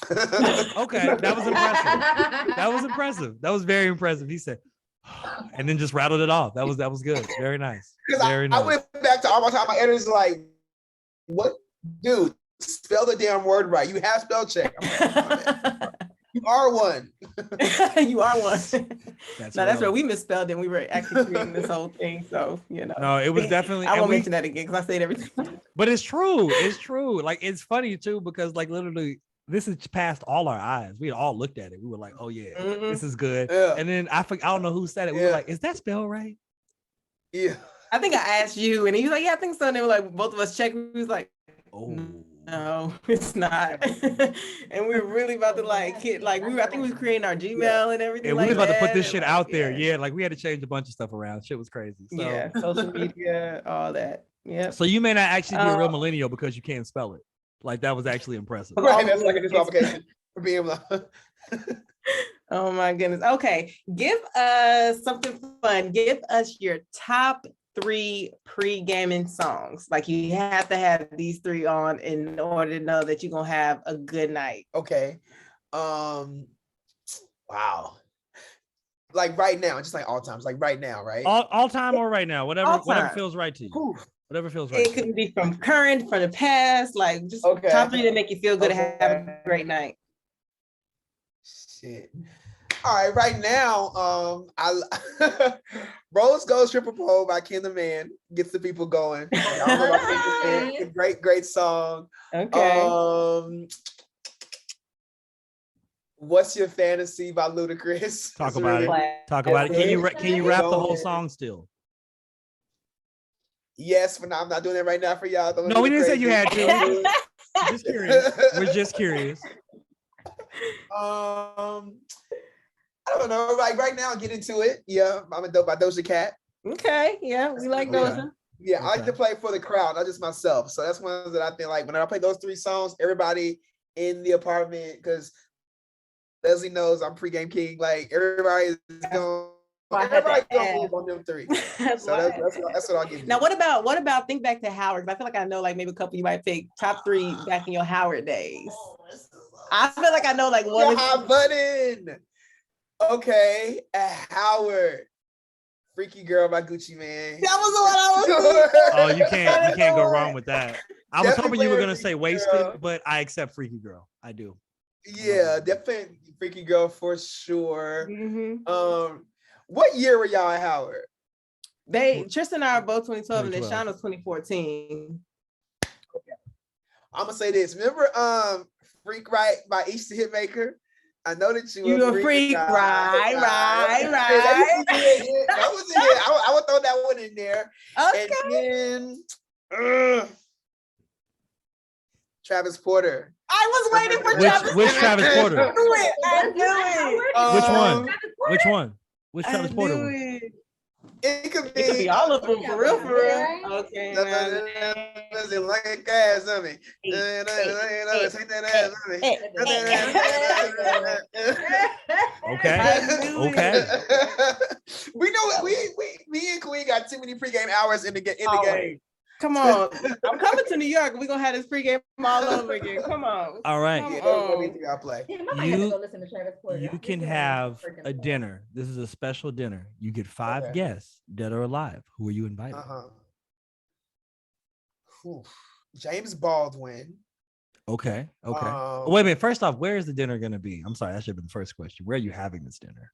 Okay, that was impressive. That was impressive. That was very impressive. He said, And then just rattled it off. That was good. Very nice. Because Very nice. I went back to all my time. My editor's like, "What, dude? Spell the damn word right. You have spell check." Like, you are one. You are one. That's That's where we misspelled it. We were actually creating this whole thing. So, No, it was definitely. I won't mention that again because I say it every time. But it's true. It's true. Like, it's funny too, because like literally this is past all our eyes. We all looked at it. We were like, oh yeah, this is good. Yeah. And then I don't know who said it. We were like, is that spelled right? Yeah. I think I asked you, and he was like, yeah, I think so. And they were like, both of us checked. We was like, Oh. no, it's not. And we were really about to like hit, like I think we were creating our Gmail and everything. And like we was about to put this and shit like, out there. Yeah, like we had to change a bunch of stuff around. Shit was crazy. So. Yeah, social media, all that. Yeah. So you may not actually be a real millennial because you can't spell it. Like that was actually impressive. Right, that's like a disqualification for being able to. Oh my goodness. Okay, give us something fun. Give us your top 3 pre-gaming songs. Like you have to have these 3 on in order to know that you're gonna have a good night. Okay. Wow. Like right now, just like all times, like right now, right? All time or right now, whatever feels right to you. Oof. Whatever feels right. It could be from current, from the past, like just Okay. top 3 that make you feel good and have a great night. Shit. All right, right now, Rose Goes Triple Pole by Ken the Man gets the people going. Y'all know about Ken the Man. It's a great song. Okay. What's Your Fantasy by Ludacris? Talk about it. Talk about it. Can you rap the whole song still? Yes, but I'm not doing it right now for y'all. No, we didn't say you had to. Just curious. We're just curious. I don't know. Like right now, get into it. Yeah, I'm a dope by Doja Cat. Okay, yeah, we like Doja. Yeah, I like to play for the crowd, not just myself. So that's one that I think like when I play those 3 songs, everybody in the apartment, because Leslie knows I'm pregame king. Like everybody is going. Everybody gonna move on them 3. So that's what I'll give you. Now, what about think back to Howard? I feel like I know like maybe a couple you might pick top 3 back in your Howard days. I feel like I know like one. Hot button. Okay, Howard. Freaky Girl by Gucci Mane. That was the one I was Oh, you can't go wrong with that. I was hoping you were gonna say Wasted, but I accept Freaky Girl. I do. Yeah, definitely Freaky Girl for sure. Mm-hmm. What year were y'all at Howard? Tristan and I are both 2012 and then Sean was 2014. Okay. I'm gonna say this. Remember Freak Right by Each the Hitmaker? I know that you a freak. Right. That was it. I would throw that one in there. Okay. And then Travis Porter. I was waiting for Travis. Which Travis Porter? I knew it. Which one? Which Travis Porter one? It could It could be all of them, for real. Okay. Listen, like a gas on me. Take that ass on me. Okay. We know me and Queen got too many pregame hours in the game. Come on. I'm coming to New York. We're gonna have this pregame all over again. Come on. All right. I'll play. You can have a dinner. This is a special dinner. You get 5 guests, dead or alive. Who are you inviting? James Baldwin. Okay. Wait a minute. First off, where is the dinner going to be? I'm sorry, that should have been the first question. Where are you having this dinner?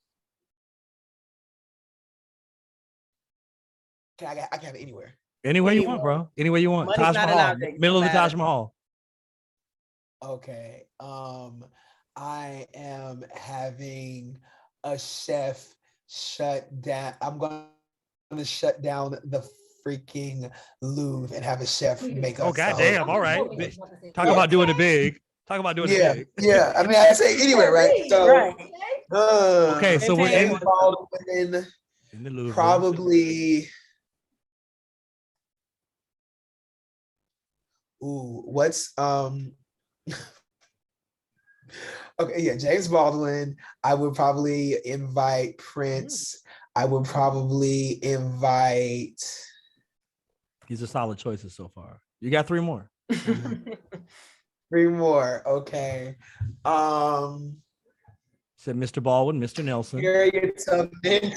I can have it anywhere. Anywhere you want, bro. Anywhere you want. Taj Mahal. Middle of the Taj Mahal. Okay. I am having a chef shut down. I'm going to shut down the freaking Louvre and have a chef make us. Oh, goddamn. All right. Talk about doing it big. Talk about doing it big. Yeah. I mean, I say anywhere, right? So, okay. So we're in the Louvre. Probably. Ooh, what's okay, yeah, James Baldwin. I would probably invite Prince. I would probably invite. These are solid choices so far. You got 3 more. 3 more. Okay. Said Mr. Baldwin, Mr. Nelson. Harriet Tubman.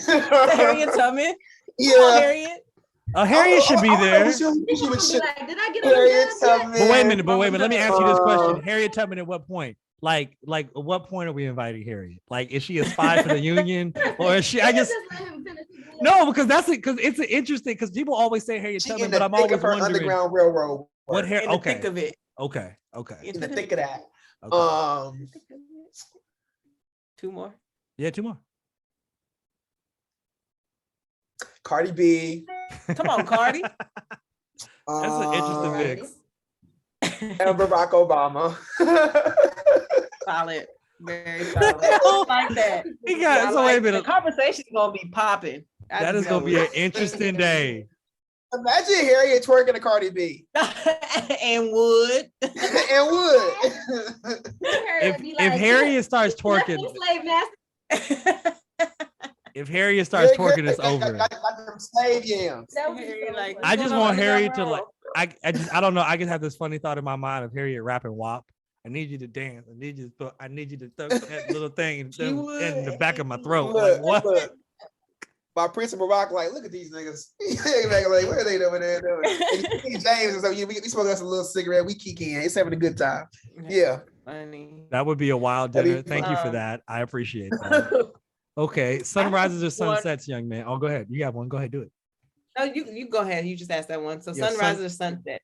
Harriet Tubman. Yeah. Harriet. Harriet should be there. She would be like, did I get Harriet on Tubman. But wait a minute. Let me ask you this question. Harriet Tubman, at what point? Like, at what point are we inviting Harriet? Like, is she a spy for the Union, or is she? I guess no, because it's an interesting. Because people always say Harriet Tubman, but I'm always wondering Underground Railroad. What hair? In the thick of it. Okay. In the thick of that. Okay. 2 more. Yeah, 2 more. Cardi B. Come on, Cardi. That's an interesting mix. And Barack Obama. Solid. Very solid. I like that. He got so wait a minute. The conversation's gonna be popping. That is gonna be an interesting day. Imagine Harriet twerking to Cardi B. And would. And would. If Harriet starts twerking, if Harriet starts twerking, it's over. Like them slave yams. I just want Harriet to like. I don't know. I just have this funny thought in my mind of Harriet rapping WAP. I need you to dance. I need you to throw that little thing in the back of my throat. Like, what? Look. My Prince and Barack, like, look at these niggas. Like, what are they doing there? James and so we smoking us a little cigarette. We kicking in. It's having a good time. Yeah. Funny. That would be a wild dinner. Thank you for that. I appreciate that. Okay, sunrises or sunsets, young man. Oh, go ahead. You got one. Go ahead, do it. No, you go ahead. You just asked that one. So Yeah, sunrise or sunset?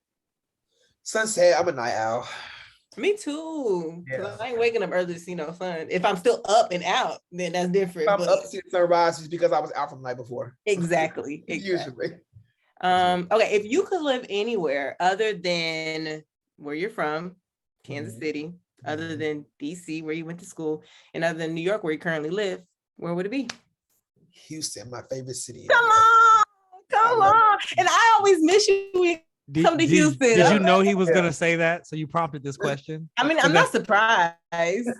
Sunset. I'm a night owl. Me too. Yeah. I ain't waking up early to see no sun. If I'm still up and out, then that's different. If I'm up to see the sunrise, it's because I was out from the night before. Exactly. Usually. Okay, if you could live anywhere other than where you're from, Kansas City, other than DC, where you went to school, and other than New York, where you currently live, where would it be? Houston, my favorite city. Come on. And I always miss you when you come to Houston. Did you know he was going to say that? So you prompted this question? I mean, I'm not surprised,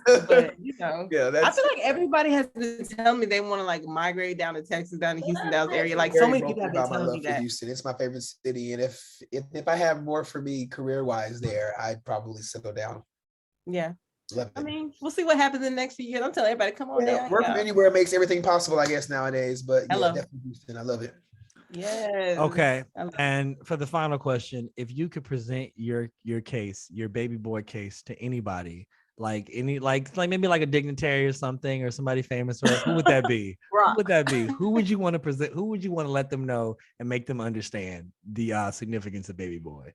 but I feel like everybody has been telling me they want to like migrate down to Texas, down to Houston, Dallas area. Like so many people have been telling me that. Houston, it's my favorite city, and if I have more for me career-wise there, I'd probably settle down. Yeah. I mean, we'll see what happens in the next few years. I'm telling everybody, come on down. Work from anywhere makes everything possible, I guess, nowadays. But definitely Houston. I love it. Yes. Okay. And for the final question, if you could present your case, your baby boy case to anybody, like maybe like a dignitary or something, or somebody famous, or who would that be? Who would that be? Who would you want to present? Who would you want to let them know and make them understand the significance of baby boy?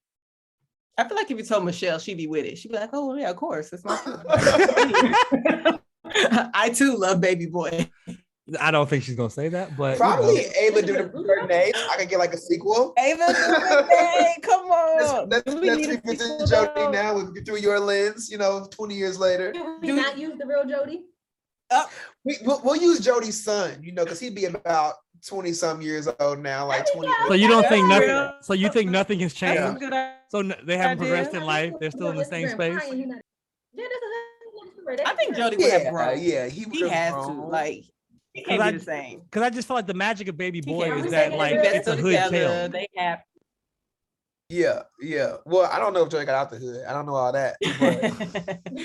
I feel like if you told Michelle, she'd be with it. She'd be like, "Oh yeah, of course, that's my." I too love baby boy. I don't think she's gonna say that, but probably Ava DuVernay. I can get like a sequel. Ava DuVernay, come on. Let's revisit Jodie now through your lens. 20 years later. Do we not use the real Jodie? We'll use Jodie's son. Because he'd be about 20 some years old now, like 20. So you don't think nothing? So you think nothing has changed? Yeah. So they haven't progressed in life. They're still in the same space. I think Jodie would have grown. Yeah, he has to. Like, it can't be the same. Because I just feel like the magic of baby boy is that like it's a hood tale. They have. Yeah. Well, I don't know if Jodie got out the hood. I don't know all that. But,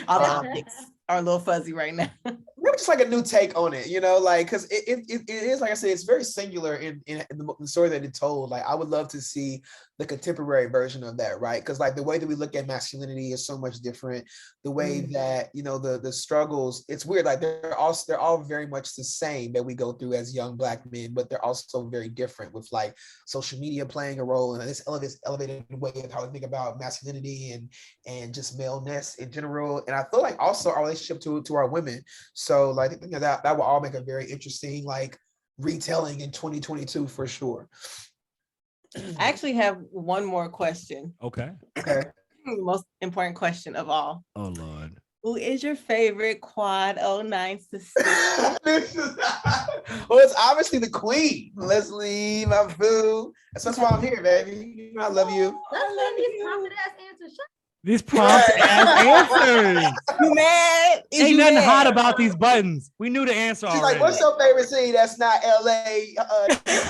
all the optics are a little fuzzy right now. Maybe just like a new take on it, because it is, like I said, it's very singular in the story that it told. Like, I would love to see the contemporary version of that, right? Because like the way that we look at masculinity is so much different. The way that the struggles, it's weird. Like they're all very much the same that we go through as young Black men, but they're also very different, with like social media playing a role in this elevated way of how we think about masculinity and just maleness in general. And I feel like also our relationship to our women. So like I think that will all make a very interesting like retelling in 2022 for sure. I actually have one more question. Okay. The most important question of all. Oh Lord. Who is your favorite Quad 09 sister? Well, it's obviously the queen, Leslie, my boo. That's why I'm here, baby. I love you. These prompt ass answers. You mad? Ain't nothing hot about these buttons. We knew the answer She's already. like, what's your favorite city that's not LA? 12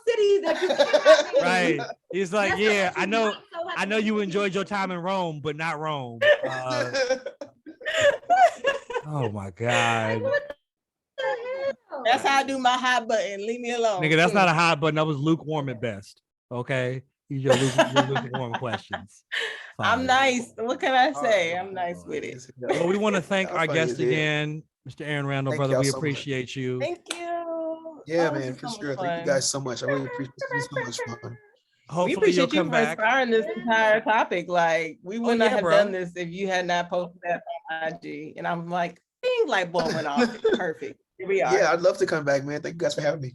cities that you cannot name. Right. He's like, yeah, I know you enjoyed your time in Rome, but not Rome. Oh my God. What the hell? That's how I do my hot button. Leave me alone. Nigga, that's not a hot button. That was lukewarm at best. Okay. These are your lukewarm questions. I'm nice. What can I say? Oh, I'm nice with it. Well, we want to thank our funny guest as hell. again, Mr. Aaron Randle, Thank brother. y'all We so much. appreciate you. Thank you. Yeah, Oh, this man, is for so sure. much Thank fun. you guys so much. I really appreciate it. So much fun. We Hopefully you'll appreciate you come for back. inspiring this entire topic. Like we would not have bro. done this if you had not posted that on IG. And I'm like, ding, light bulb went off. Perfect. Here we are. Yeah, I'd love to come back, man. Thank you guys for having me.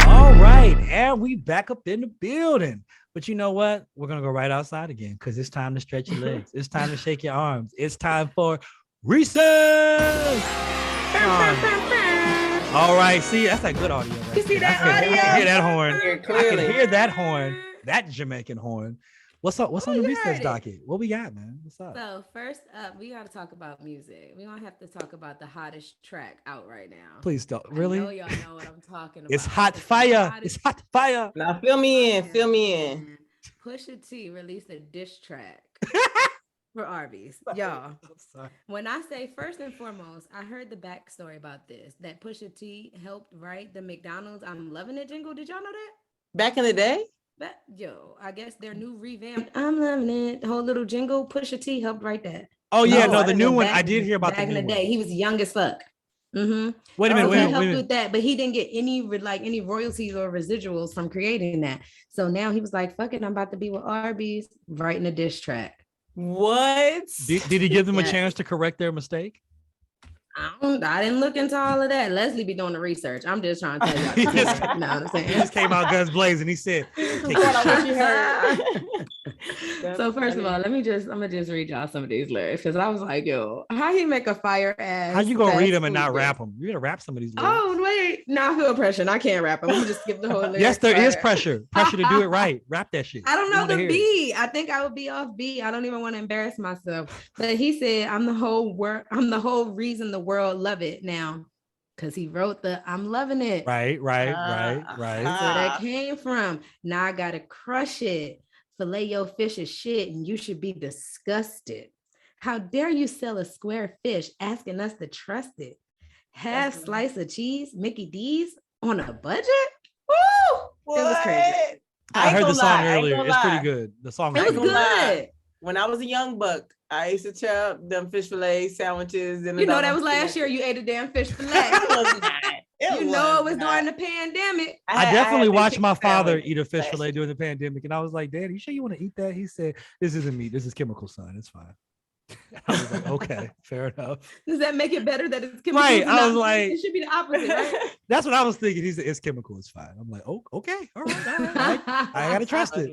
All right, and we back up in the building. But you know what? We're gonna go right outside again because it's time to stretch your legs. It's time to shake your arms. It's time for recess. All right, see, that's a good audio. Right? You see that I audio? can hear that horn. Hear I clearly. can hear that horn. That Jamaican horn. What's up? What's on the you recess heard it. docket? What we got, man? What's up? So first up, we got to talk about music. We don't have to talk about the hottest track out right now. Please don't. I know Really? y'all know what I'm talking about. It's hot the fire. hottest It's hot fire. Now fill me in. Fill me in. Pusha T released a diss track for Arby's. Y'all, I'm sorry. when I say first and foremost, I heard the backstory about this, that Pusha T helped write the McDonald's I'm Loving It jingle. Did y'all know that? Back in the day? I guess their new revamped I'm Loving It, the whole little jingle, Pusha T helped write that. Oh yeah, No, no, I the didn't new know one. Back- I did hear about back the in new the one. day. He was young as fuck. Mm-hmm. Wait a minute, So wait he a helped minute. with that, but he didn't get any royalties or residuals from creating that. So now he was like, "Fuck it, I'm about to be with Arby's, writing a diss track." What? Did he give them a Yes. chance to correct their mistake? I didn't look into all of that. Leslie be doing the research. I'm just trying to tell you. He just- You know what I'm saying? He just came out guns blazing. He said, "Take Hold your on, what shot." you heard? That's So first of funny. all, I'm gonna just read y'all some of these lyrics because I was like, yo, how he make a fire ass? How you gonna read fast them and not food rap diss? them? You gotta rap some of these lyrics. Oh wait, now I feel pressure. And I can't rap them. Let me just skip the whole lyric. Yes, there is part. pressure to do it right. Rap that shit. I don't We know wanna the hear it. beat. I think I would be off beat. I don't even want to embarrass myself. But he said, I'm the whole reason the world love it now. Cause he wrote the I'm loving it. Right. That's where that came from. Now I gotta crush it. Fillet your fish is shit, and you should be disgusted. How dare you sell a square fish asking us to trust it? Half That's slice of cheese, Mickey D's on a budget? Woo! It was crazy. I heard the song I ain't earlier. gonna It's pretty lie. good. The song It is was gonna lie. good. When I was a young buck, I used to chop them fish fillet sandwiches. And You know, that was last year. You ate a damn fish fillet. It was not. You know it was not. during the pandemic. I definitely had watched chicken my father sandwich eat a fish last fillet year. during the pandemic, and I was like, "Dad, you sure you want to eat that?" He said, "This isn't meat. This is chemical, son. It's fine." I was like, "Okay, fair enough." Does that make it better that it's chemicals? Right, and I was not- like- it should be the opposite, right? That's what I was thinking. He said, "It's chemical. It's fine." I'm like, "Oh, okay, all right. I gotta trust it.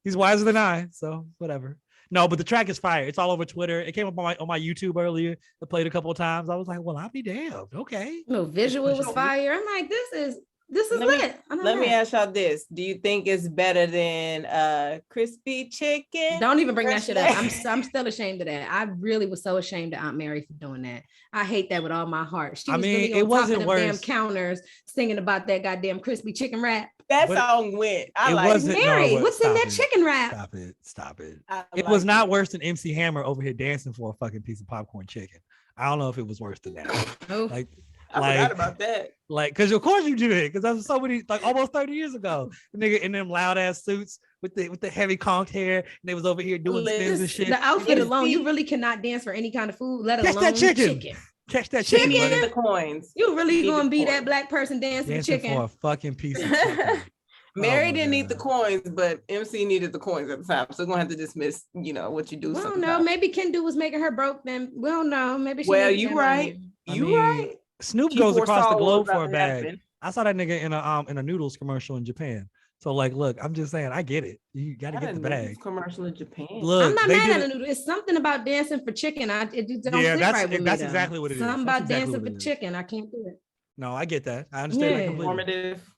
He's wiser than I, so whatever." No, but the track is fire. It's all over Twitter. It came up on my YouTube earlier. I played a couple of times. I was like, "Well, I'll be damned." Okay. No, visual was fire. I'm like, this is lit. Let me ask y'all this: do you think it's better than crispy chicken? Don't even bring that shit up. Fresh I'm still ashamed of that. I really was so ashamed of Aunt Mary for doing that. I hate that with all my heart. She I was mean, really it on top wasn't of them damn worse. counters singing about that goddamn crispy chicken wrap. That But song went. I it like wasn't- it. Mary, but what's in stop that it. chicken wrap? Stop it. I It was not worse than MC Hammer over here dancing for a fucking piece of popcorn chicken. I don't know if it was worse than that. Oh, Like, I like- forgot about that. because of course you do it, because that was so many, like almost 30 years ago. The nigga in them loud ass suits with the heavy conked hair, and they was over here doing spins and shit. the outfit Yes, alone, see- you really cannot dance for any kind of food, let Catch alone that chicken. chicken. Catch that Chicken. chicken, Need buddy. the coins. You really Need gonna the be that coins. black person dancing for Dancing chicken? for a fucking piece of chicken. Mary my didn't need the God. coins, but MC needed the coins at the time. So we're gonna have to dismiss, what you do. We don't sometimes. know. Maybe Kendu was making her broke. Then we don't know. Maybe she. Well, needed you that right. money. I You mean, right. Snoop She goes across the foresaw what globe was for a about to bag. happen. I saw that nigga in a noodles commercial in Japan. So like, look, I'm just saying, I get it. You got to Not get a the noodles bag. commercial in Japan. Look, I'm not they mad did at it- a noodle. It's something about dancing for chicken. It just don't Yeah, sit that's- right with me. that's though. exactly what it is. Something That's about exactly dancing what for it is. chicken. I can't do it. No, I get that. I understand that Yeah. completely. Informative.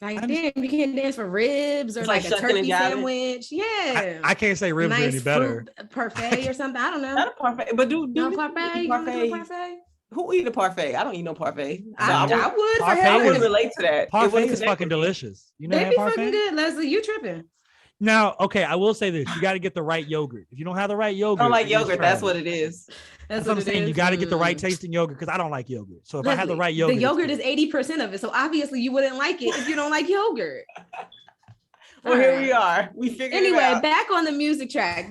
Like, I damn, you can't dance for ribs or It's like like a shucking and turkey jiving. sandwich. Yeah. I can't say ribs are nice any better. fruit parfait or something. I don't know. Not a parfait, but do No niggas parfait. eat You want to do a parfaits? parfait? Who eat a parfait? I don't eat no parfait. So I I wouldn't- would for Parfait I hell. wouldn't is- relate to that. It Parfait wouldn't is connect fucking with me. delicious. You know They that be parfait? fucking good, Leslie. You tripping? Now, okay, I will say this: you got to get the right yogurt. If you don't have the right yogurt, I don't like it's yogurt. That's trash. what it is. That's what I'm saying. You got to get the right tasting yogurt because I don't like yogurt. So if I have the right yogurt, the yogurt is 80% of it. So obviously you wouldn't like it if you don't like yogurt. Well, here we are. We figured it out. Back on the music track.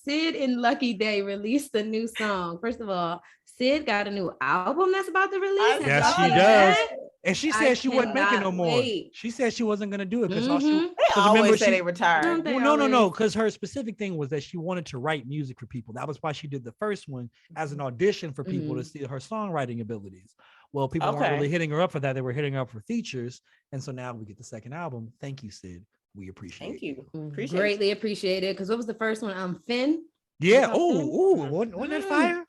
Sid and Lucky Day released a new song. First of all, Sid got a new album that's about to release. Yes, she does. And she said she wasn't making no more. She said she wasn't going to do it because they always say they retired. No. Because her specific thing was that she wanted to write music for people. That was why she did the first one as an audition for people to see her songwriting abilities. Well, people weren't really hitting her up for that. They were hitting her up for features. And so now we get the second album. Thank you, Sid. We appreciate it. Thank you. Greatly appreciate it. Because what was the first one? Finn? Yeah. Wasn't that fire?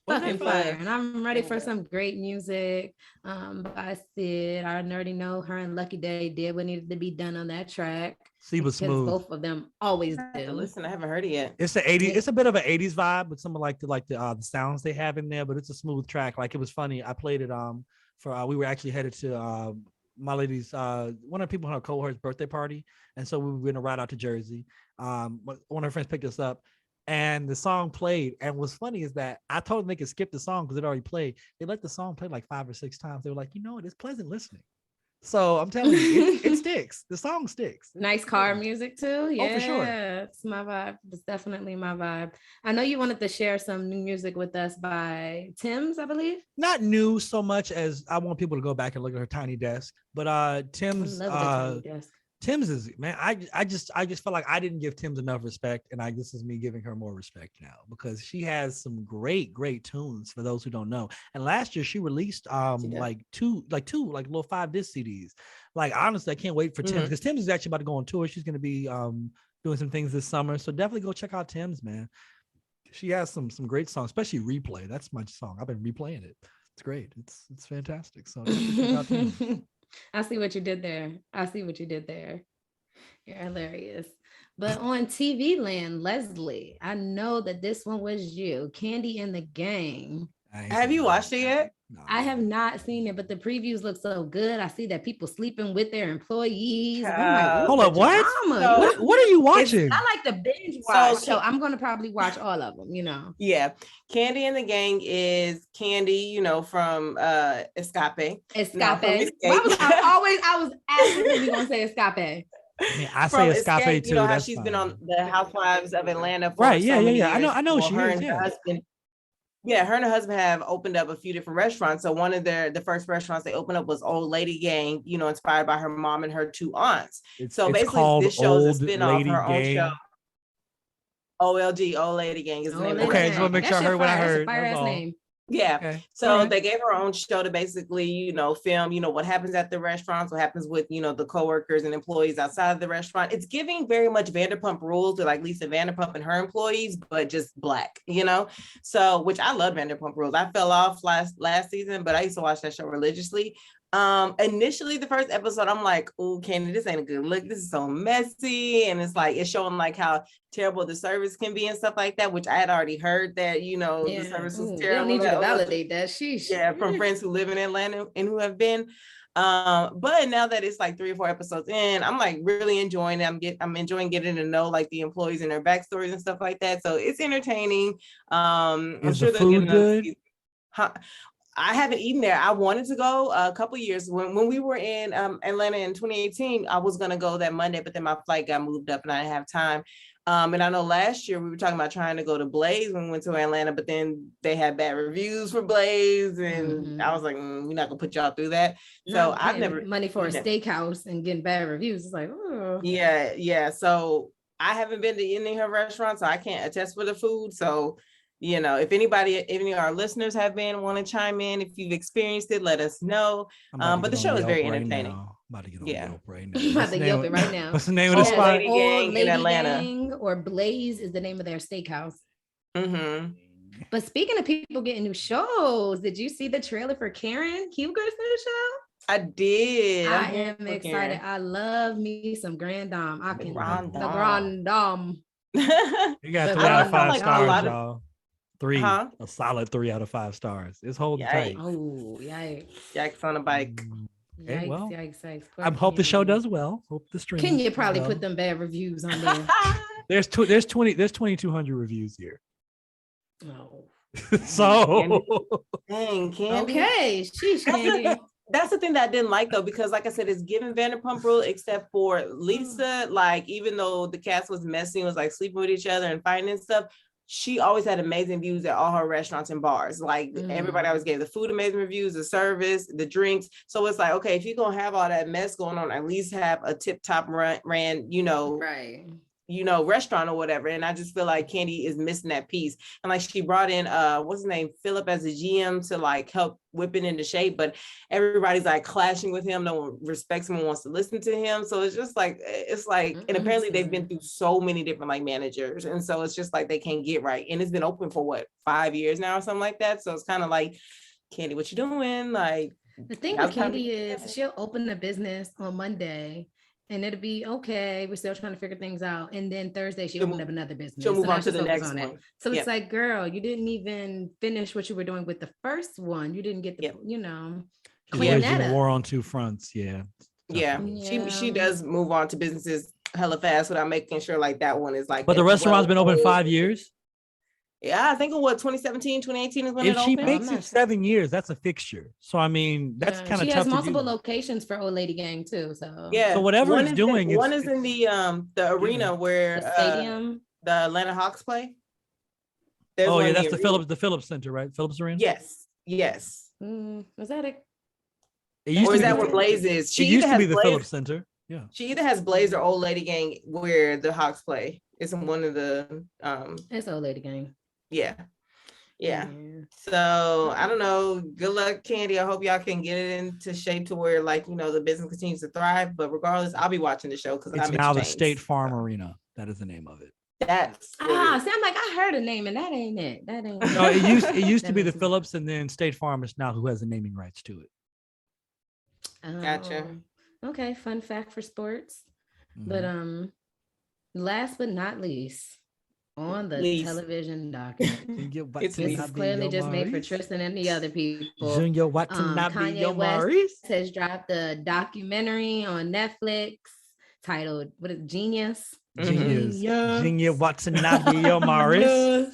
Fucking fire. And I'm ready for some great music by Sid. I already know her and Lucky Day did what needed to be done on that track. She was smooth. Both of them always do. Listen, I haven't heard it yet. It's the 80s. It's a bit of an 80s vibe with some of the sounds they have in there, but it's a smooth track. Like it was funny. I played it for we were actually headed to my lady's one of the people in her cohort's birthday party, and so we were gonna ride out to Jersey. One of her friends picked us up. And the song played. And what's funny is that I told them they could skip the song because it already played. They let the song play like 5 or 6 times. They were like, you know what? It's pleasant listening. So I'm telling you, it sticks. The song sticks. Nice car music too. Yeah, for sure. It's my vibe. It's definitely my vibe. I know you wanted to share some new music with us by Tim's, I believe. Not new so much as I want people to go back and look at her Tiny Desk. But Tim's Tim's is, man, I just felt like I didn't give Tim's enough respect, and this is me giving her more respect now because she has some great tunes for those who don't know. And last year she released like two little 5-disc CDs. Like honestly, I can't wait for Tim's because Tim's is actually about to go on tour. She's going to be doing some things this summer, so definitely go check out Tim's, man. She has some great songs, especially Replay. That's my song. I've been replaying it. It's great. It's fantastic. So definitely check out Tim's. I see what you did there. You're hilarious. But on TV land, Leslie, I know that this one was you, Candy and the Gang. Have you watched it yet? No. I have not seen it, but the previews look so good. I see that people sleeping with their employees. Like, hold up, what? What are you watching? I like to binge watch, so I'm gonna probably watch all of them. Yeah, Candy and the Gang is Candy, from Escape. I was absolutely gonna say Escape. I say Escape too. You know how she's been on the Housewives of Atlanta for right? Yeah. Years. I know she is. Her and her husband have opened up a few different restaurants. So one of the first restaurants they opened up was Old Lady Gang, inspired by her mom and her 2 aunts. Basically this show is a spin-off of her own show. OLG, Old Lady Gang is the name. Okay, just want to make sure I heard what I heard. That's all. Name. Yeah. Okay. So they gave her own show to basically, film, what happens at the restaurants, what happens with, the coworkers and employees outside of the restaurant. It's giving very much Vanderpump Rules to like Lisa Vanderpump and her employees, but just Black, So, which I love Vanderpump Rules. I fell off last season, but I used to watch that show religiously. Initially the first episode, I'm like, oh, Candy, this ain't a good look. This is so messy. And it's like, it's showing like how terrible the service can be and stuff like that, which I had already heard that, the service was terrible. We don't need you to validate that. Yeah, from friends who live in Atlanta and who have been. But now that it's like 3 or 4 episodes in, I'm like really enjoying it. I'm enjoying getting to know like the employees and their backstories and stuff like that. So it's entertaining. I'm sure they'll get another season. I haven't eaten there. I wanted to go a couple years when we were in Atlanta in 2018. I was gonna go that Monday, but then my flight got moved up and I didn't have time. And I know last year we were talking about trying to go to Blaze when we went to Atlanta, but then they had bad reviews for Blaze, and I was like, we're not gonna put y'all through that. So I've never money for a steakhouse and getting bad reviews. It's like, oh yeah. So I haven't been to any of her restaurants, so I can't attest for the food. So. If any of our listeners have been, want to chime in, if you've experienced it, let us know. But the show is very entertaining. I'm about to get on Yelp right now. I'm about to Yelp it right now. What's the name of the spot? Lady Gang in Atlanta. Gang or Blaze is the name of their steakhouse. But speaking of people getting new shows, did you see the trailer for Karen Huger's new show? I did. I am excited. I love me some Grand Dame. The Grand Dame. You got 3 out of 5 stars, y'all. A solid 3 out of 5 stars. It's holding tight. Oh, yikes. Yikes on a bike. Okay, well, yikes. I hope the show does well. Hope the stream. Kenya probably put them bad reviews on there. There's 2,200 reviews here. Oh. So dang, Candy. Okay, sheesh, Candy. That's the thing that I didn't like though, because like I said, it's given Vanderpump Rule, except for Lisa. Like, even though the cast was messy, was like sleeping with each other and fighting and stuff, she always had amazing views at all her restaurants and bars. Like everybody always gave the food amazing reviews, the service, the drinks. So it's like, okay, if you're gonna have all that mess going on, at least have a tip-top ran, right, restaurant or whatever. And I just feel like Candy is missing that piece. And like, she brought in what's his name, Philip, as a GM to like help whip it into shape, but everybody's like clashing with him. No one respects him and wants to listen to him. So it's just like, and apparently they've been through so many different like managers, and so it's just like they can't get right. And it's been open for what, 5 years now or something like that. So it's kind of like, Candy, what you doing? Like, the thing with Candy is she'll open the business on Monday and it'll be okay. We're still trying to figure things out. And then Thursday, she'll open up another business. She'll move on to the next one. So it's like, girl, you didn't even finish what you were doing with the first one. You didn't get the, clean that up. War on two fronts. Yeah. She does move on to businesses hella fast without making sure like that one is like. But the restaurant's been open 5 years. Yeah, I think it was 2017, 2018 is when it opened. If she makes it 7 years, that's a fixture. So I mean, that's kind of tough. She has multiple locations for Old Lady Gang too. So yeah. So whatever it's doing, one is in the arena where the stadium, the Atlanta Hawks play. There's that's the Phillips Center, right? Phillips Arena. Yes. Was that it? Or is that where Blaze is? It used to be the Phillips Center. Yeah. She either has Blaze or Old Lady Gang where the Hawks play. It's in one of the It's Old Lady Gang. Yeah. So I don't know. Good luck, Candy. I hope y'all can get it into shape to where, like, the business continues to thrive. But regardless, I'll be watching the show because it's now the State Farm Arena. That is the name of it. That's see, I'm like, I heard a name and that ain't it. That ain't no, it used to be the Phillips, and then State Farm is now who has the naming rights to it. Gotcha. Okay, fun fact for sports. But last but not least, on the television document, this is clearly just made for Tristan and the other people. Junior Watanabe, Kanye West has dropped a documentary on Netflix titled, what is it, Jeen-yuhs? Junior Watanabe, Maury.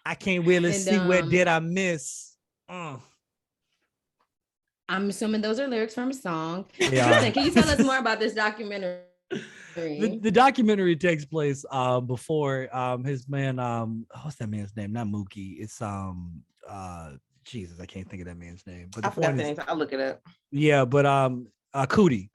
I can't really see where did I miss. I'm assuming those are lyrics from a song. Tristan, can you tell us more about this documentary? The documentary takes place before his man, what's that man's name? Not Mookie. It's Jesus, I can't think of that man's name. But I forgot the name. I'll look it up. Yeah, but Cootie.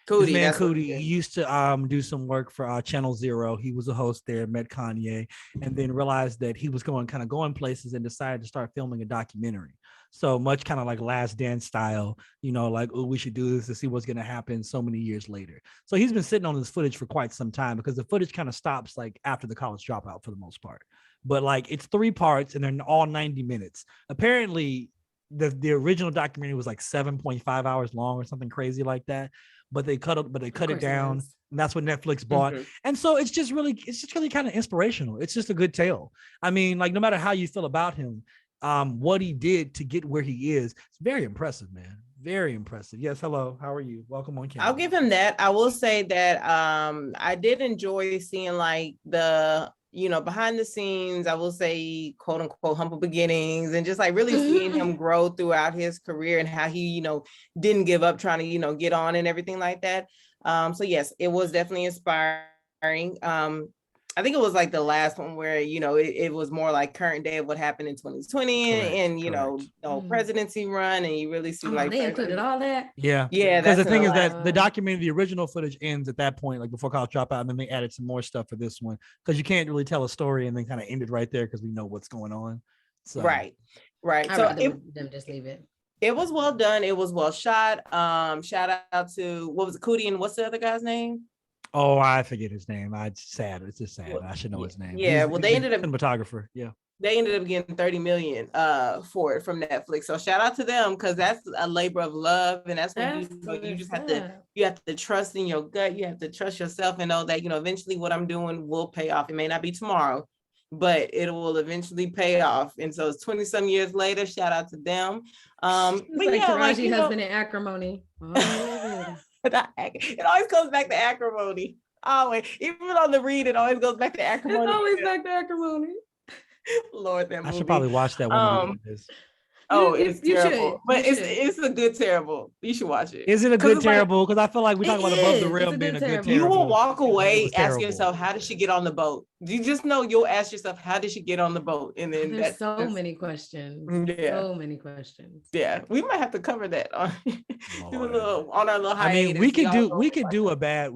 His man Cootie, he used to do some work for Channel Zero. He was a host there, met Kanye, and then realized that he was going places and decided to start filming a documentary. So much kind of like Last Dance style, like, oh, we should do this to see what's going to happen so many years later. So he's been sitting on this footage for quite some time because the footage kind of stops like after the college dropout for the most part. But like it's 3 parts and they're all 90 minutes. Apparently the original documentary was like 7.5 hours long or something crazy like that. But they cut it down. And that's what Netflix bought. And so it's just really kind of inspirational. It's just a good tale. I mean, like, no matter how you feel about him, what he did to get where he is, it's very impressive, man. Very impressive. Yes, hello. How are you? Welcome on camera. I'll give him that. I will say that I did enjoy seeing like the behind the scenes, I will say, quote unquote, humble beginnings, and just like really seeing him grow throughout his career and how he, didn't give up trying to, get on and everything like that. So yes, it was definitely inspiring. I think it was like the last one where, it was more like current day of what happened in 2020 correct. Presidency run. And you really see they included all that. Yeah. Because the thing is that the documentary, the original footage ends at that point, like before college dropout, and then they added some more stuff for this one. Because you can't really tell a story and then kind of end it right there because we know what's going on. So. Right. I'd rather them just leave it. It was well done. It was well shot. Shout out to, what was it, Cootie, and what's the other guy's name? Oh, I forget his name. It's sad. It's just sad. I should know his name. Yeah, they ended up cinematographer. Yeah, they ended up getting $30 million for it from Netflix. So shout out to them because that's a labor of love, and that's when you just have to trust in your gut. You have to trust yourself and know that eventually what I'm doing will pay off. It may not be tomorrow, but it will eventually pay off. And so it's 20 some years later. Shout out to them. But like Taraji husband and acrimony. It always comes back to acrimony. Always, even on the read, it always goes back to acrimony. It's always back to acrimony. Lord, that movie. I should probably watch that one. It's terrible, but it's a good terrible. You should watch it. Is it a good terrible? Because I feel like we talk about above the rim being a good terrible. You will walk away asking yourself, how did she get on the boat? You just know you'll ask yourself, how did she get on the boat? And then there's so many questions. Yeah, so many questions. Yeah, we might have to cover that on on our little hiatus. I mean, we could do a bad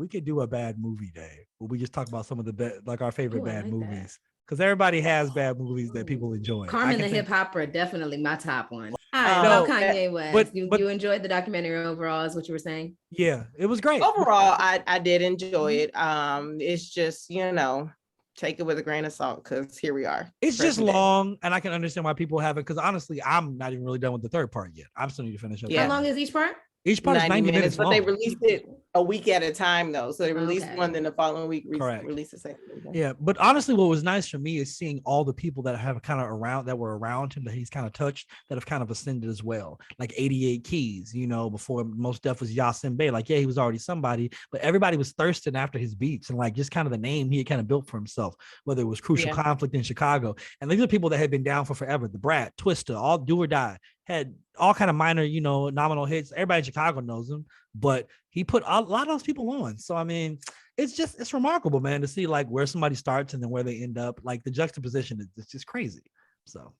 movie day where we just talk about some of the best, like our favorite bad movies. Because everybody has bad movies that people enjoy. Carmen the Hip Hopper, definitely my top one. Kanye West. You enjoyed the documentary overall, is what you were saying? Yeah, it was great. Overall, I did enjoy it. It's just, take it with a grain of salt because here we are. It's just long, and I can understand why people haven't. Because honestly, I'm not even really done with the third part yet. I'm still need to finish up. Yeah. How long is each part? Each part is 90 minutes but long. They released it a week at a time, though. So they released one, then the following week released the second. Yeah, but honestly, what was nice for me is seeing all the people that have kind of were around him that he's kind of touched that have kind of ascended as well. Like 88 Keys, before Mos Def was Yasin Bey. Like, yeah, he was already somebody, but everybody was thirsting after his beats and like just kind of the name he had kind of built for himself, whether it was Crucial Conflict in Chicago. And these are people that had been down for forever. The Brat, Twista, all Do or Die. Had all kind of minor, nominal hits. Everybody in Chicago knows him, but he put a lot of those people on. So, I mean, it's remarkable, man, to see like where somebody starts and then where they end up. Like the juxtaposition is just crazy. So,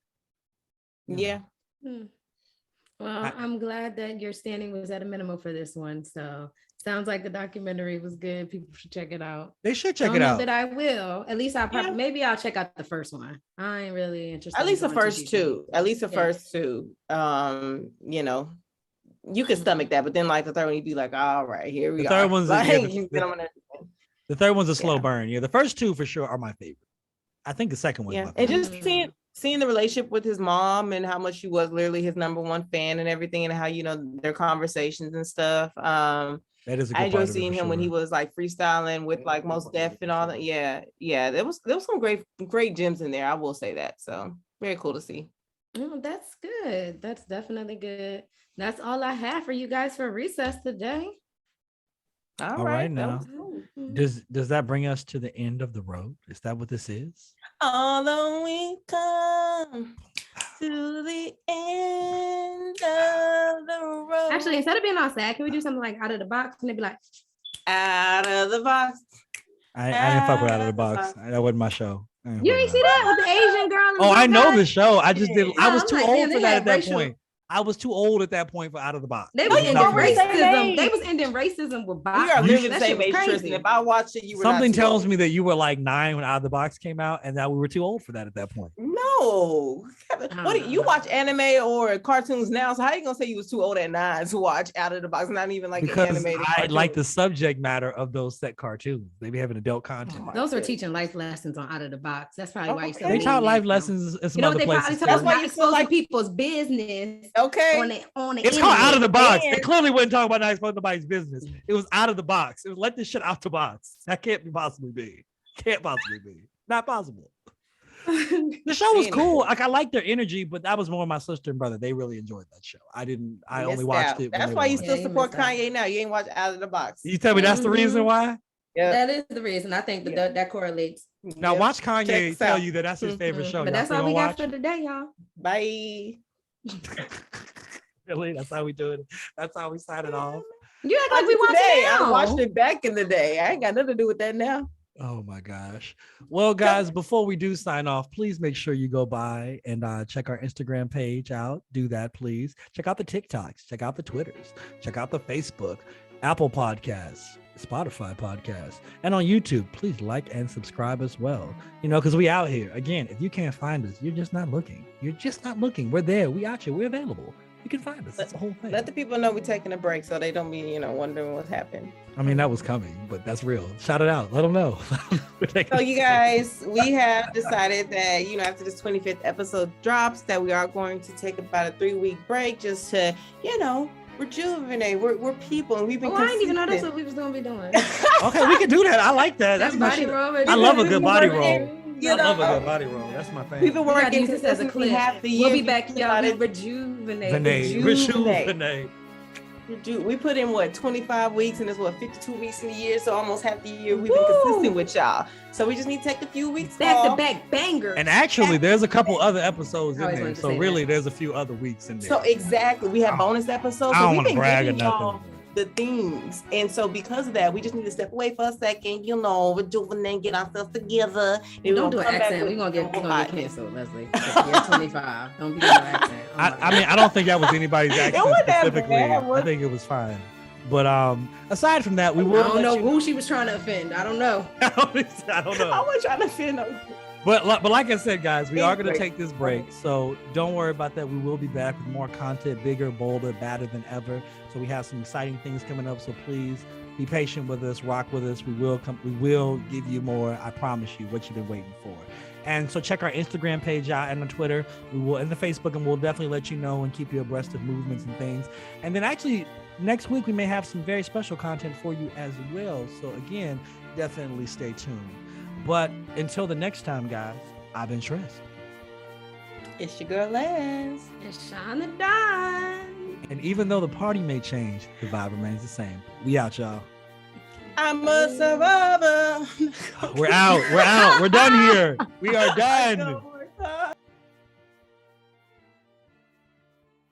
yeah. Well, I'm glad that your standing was at a minimum for this one. So sounds like the documentary was good. People should check it out. They should check it out. That I will. At least maybe I'll check out the first one. I ain't really interested. At least the first two. First two. You can stomach that, but then like the third one, you'd be like, all right, here we are. The third one's a slow burn. Yeah, the first two for sure are my favorite. I think the second one. Yeah, and just seeing the relationship with his mom and how much she was literally his number one fan and everything, and how their conversations and stuff. That is. I enjoyed seeing him when he was like freestyling with like Mos Def and all that. Yeah. There was some great gems in there. I will say that. So very cool to see. Oh, that's good. That's definitely good. That's all I have for you guys for recess today. All right now. Does that bring us to the end of the road? Is that what this is? Although we come to the end of the road. Actually, instead of being all sad, can we do something like Out of the Box? And they'd be like, Out of the Box. I didn't fuck with Out of the Box. That wasn't my show. You ain't see that with the Asian girl? Oh, I know the show. I just did. I was too old for that at that point. I was too old at that point for Out of the Box. They was ending racism. They was ending racism with box. We are literally the same age, Tristan. If I watched it, you were something tells me that you were like 9 when Out of the Box came out, and that we were too old for that at that point. No, what you watch anime or cartoons now? So how you gonna say you was too old at 9 to watch Out of the Box? Not even like because animated. I like the subject matter of those set cartoons. They be having adult content. Those are teaching life lessons on Out of the Box. That's probably why they taught life lessons in some other places. That's why you feel like people's business. Okay. It's called Out of the Box. It clearly wasn't talking about not exposing nobody's business. It was out of the box. It was let this shit out the box. That can't possibly be. Not possible. The show was cool. Like I liked their energy, but that was more my sister and brother. They really enjoyed that show. I only watched it. That's why you still support Kanye now. You ain't watch Out of the Box. You tell me that's the reason why? Yeah, that is the reason. I think that correlates. Now watch Kanye tell you that's his favorite show. But that's all we got for today, y'all. Bye. Really? That's how we do it. That's how we sign it off. You act like we watched it now. I watched it back in the day. I ain't got nothing to do with that now. Oh my gosh. Well, guys, before we do sign off, please make sure you go by and check our Instagram page out. Do that, please. Check out the TikToks. Check out the Twitters. Check out the Facebook, Apple Podcasts, Spotify Podcasts, and on YouTube. Please like and subscribe as well. Because we out here. Again, if you can't find us, you're just not looking. We're there. We out here. We're available. You can find us. That's the whole thing. Let the people know we're taking a break so they don't be, wondering what's happened. I mean, that was coming, but that's real. Shout it out. Let them know. So you guys, we have decided that, after this 25th episode drops, that we are going to take about a 3-week break just to, rejuvenate. We're people, and we've been. I didn't even know that's what we was gonna be doing. Okay, we can do that. I like that. That's body roll. I love a good body roll. You I love a know? good body roll. That's my thing. We've been We gotta working use this as a consistently clip. half the year. We'll be back, y'all. We It. rejuvenate. Rejuvenate. We put in what 25 weeks and it's what 52 weeks in a year, so almost half the year we've been consistent with y'all. So we just need to take a few weeks Back to off. back banger. And actually, there's a couple other episodes I in always there. wanted to So say really, that. there's a few other weeks in there. So exactly, we have bonus episodes. I So don't we've want to been brag or giving y'all nothing. the themes, and so because of that, we just need to step away for a second. You know, rejuvenate, get ourselves together. And Don't do an come back accent. with We're gonna more get hot. canceled, Leslie. You're 25. Don't be doing an accent. Oh my I mean, I don't think that was anybody's accent wasn't that specifically. bad, was I think it was fine. But aside from that, we I will. don't know who she was trying to offend. I don't know. I don't I know. wasn't trying to offend no. But like I said, guys, we are going to Break. take this break. So don't worry about that. We will be back with more content, bigger, bolder, badder than ever. So we have some exciting things coming up. So please be patient with us, rock with us. We will give you more. I promise you what you've been waiting for. And so check our Instagram page out and on Twitter. We will, and the Facebook, and we'll definitely let you know and keep you abreast of movements and things. And then actually next week we may have some very special content for you as well. So again, definitely stay tuned. But until the next time, guys, I've been Tress. It's your girl Les. It's Sean the Don. And even though the party may change, the vibe remains the same. We out, y'all. I'm a survivor. We're out. We're done here. We are done.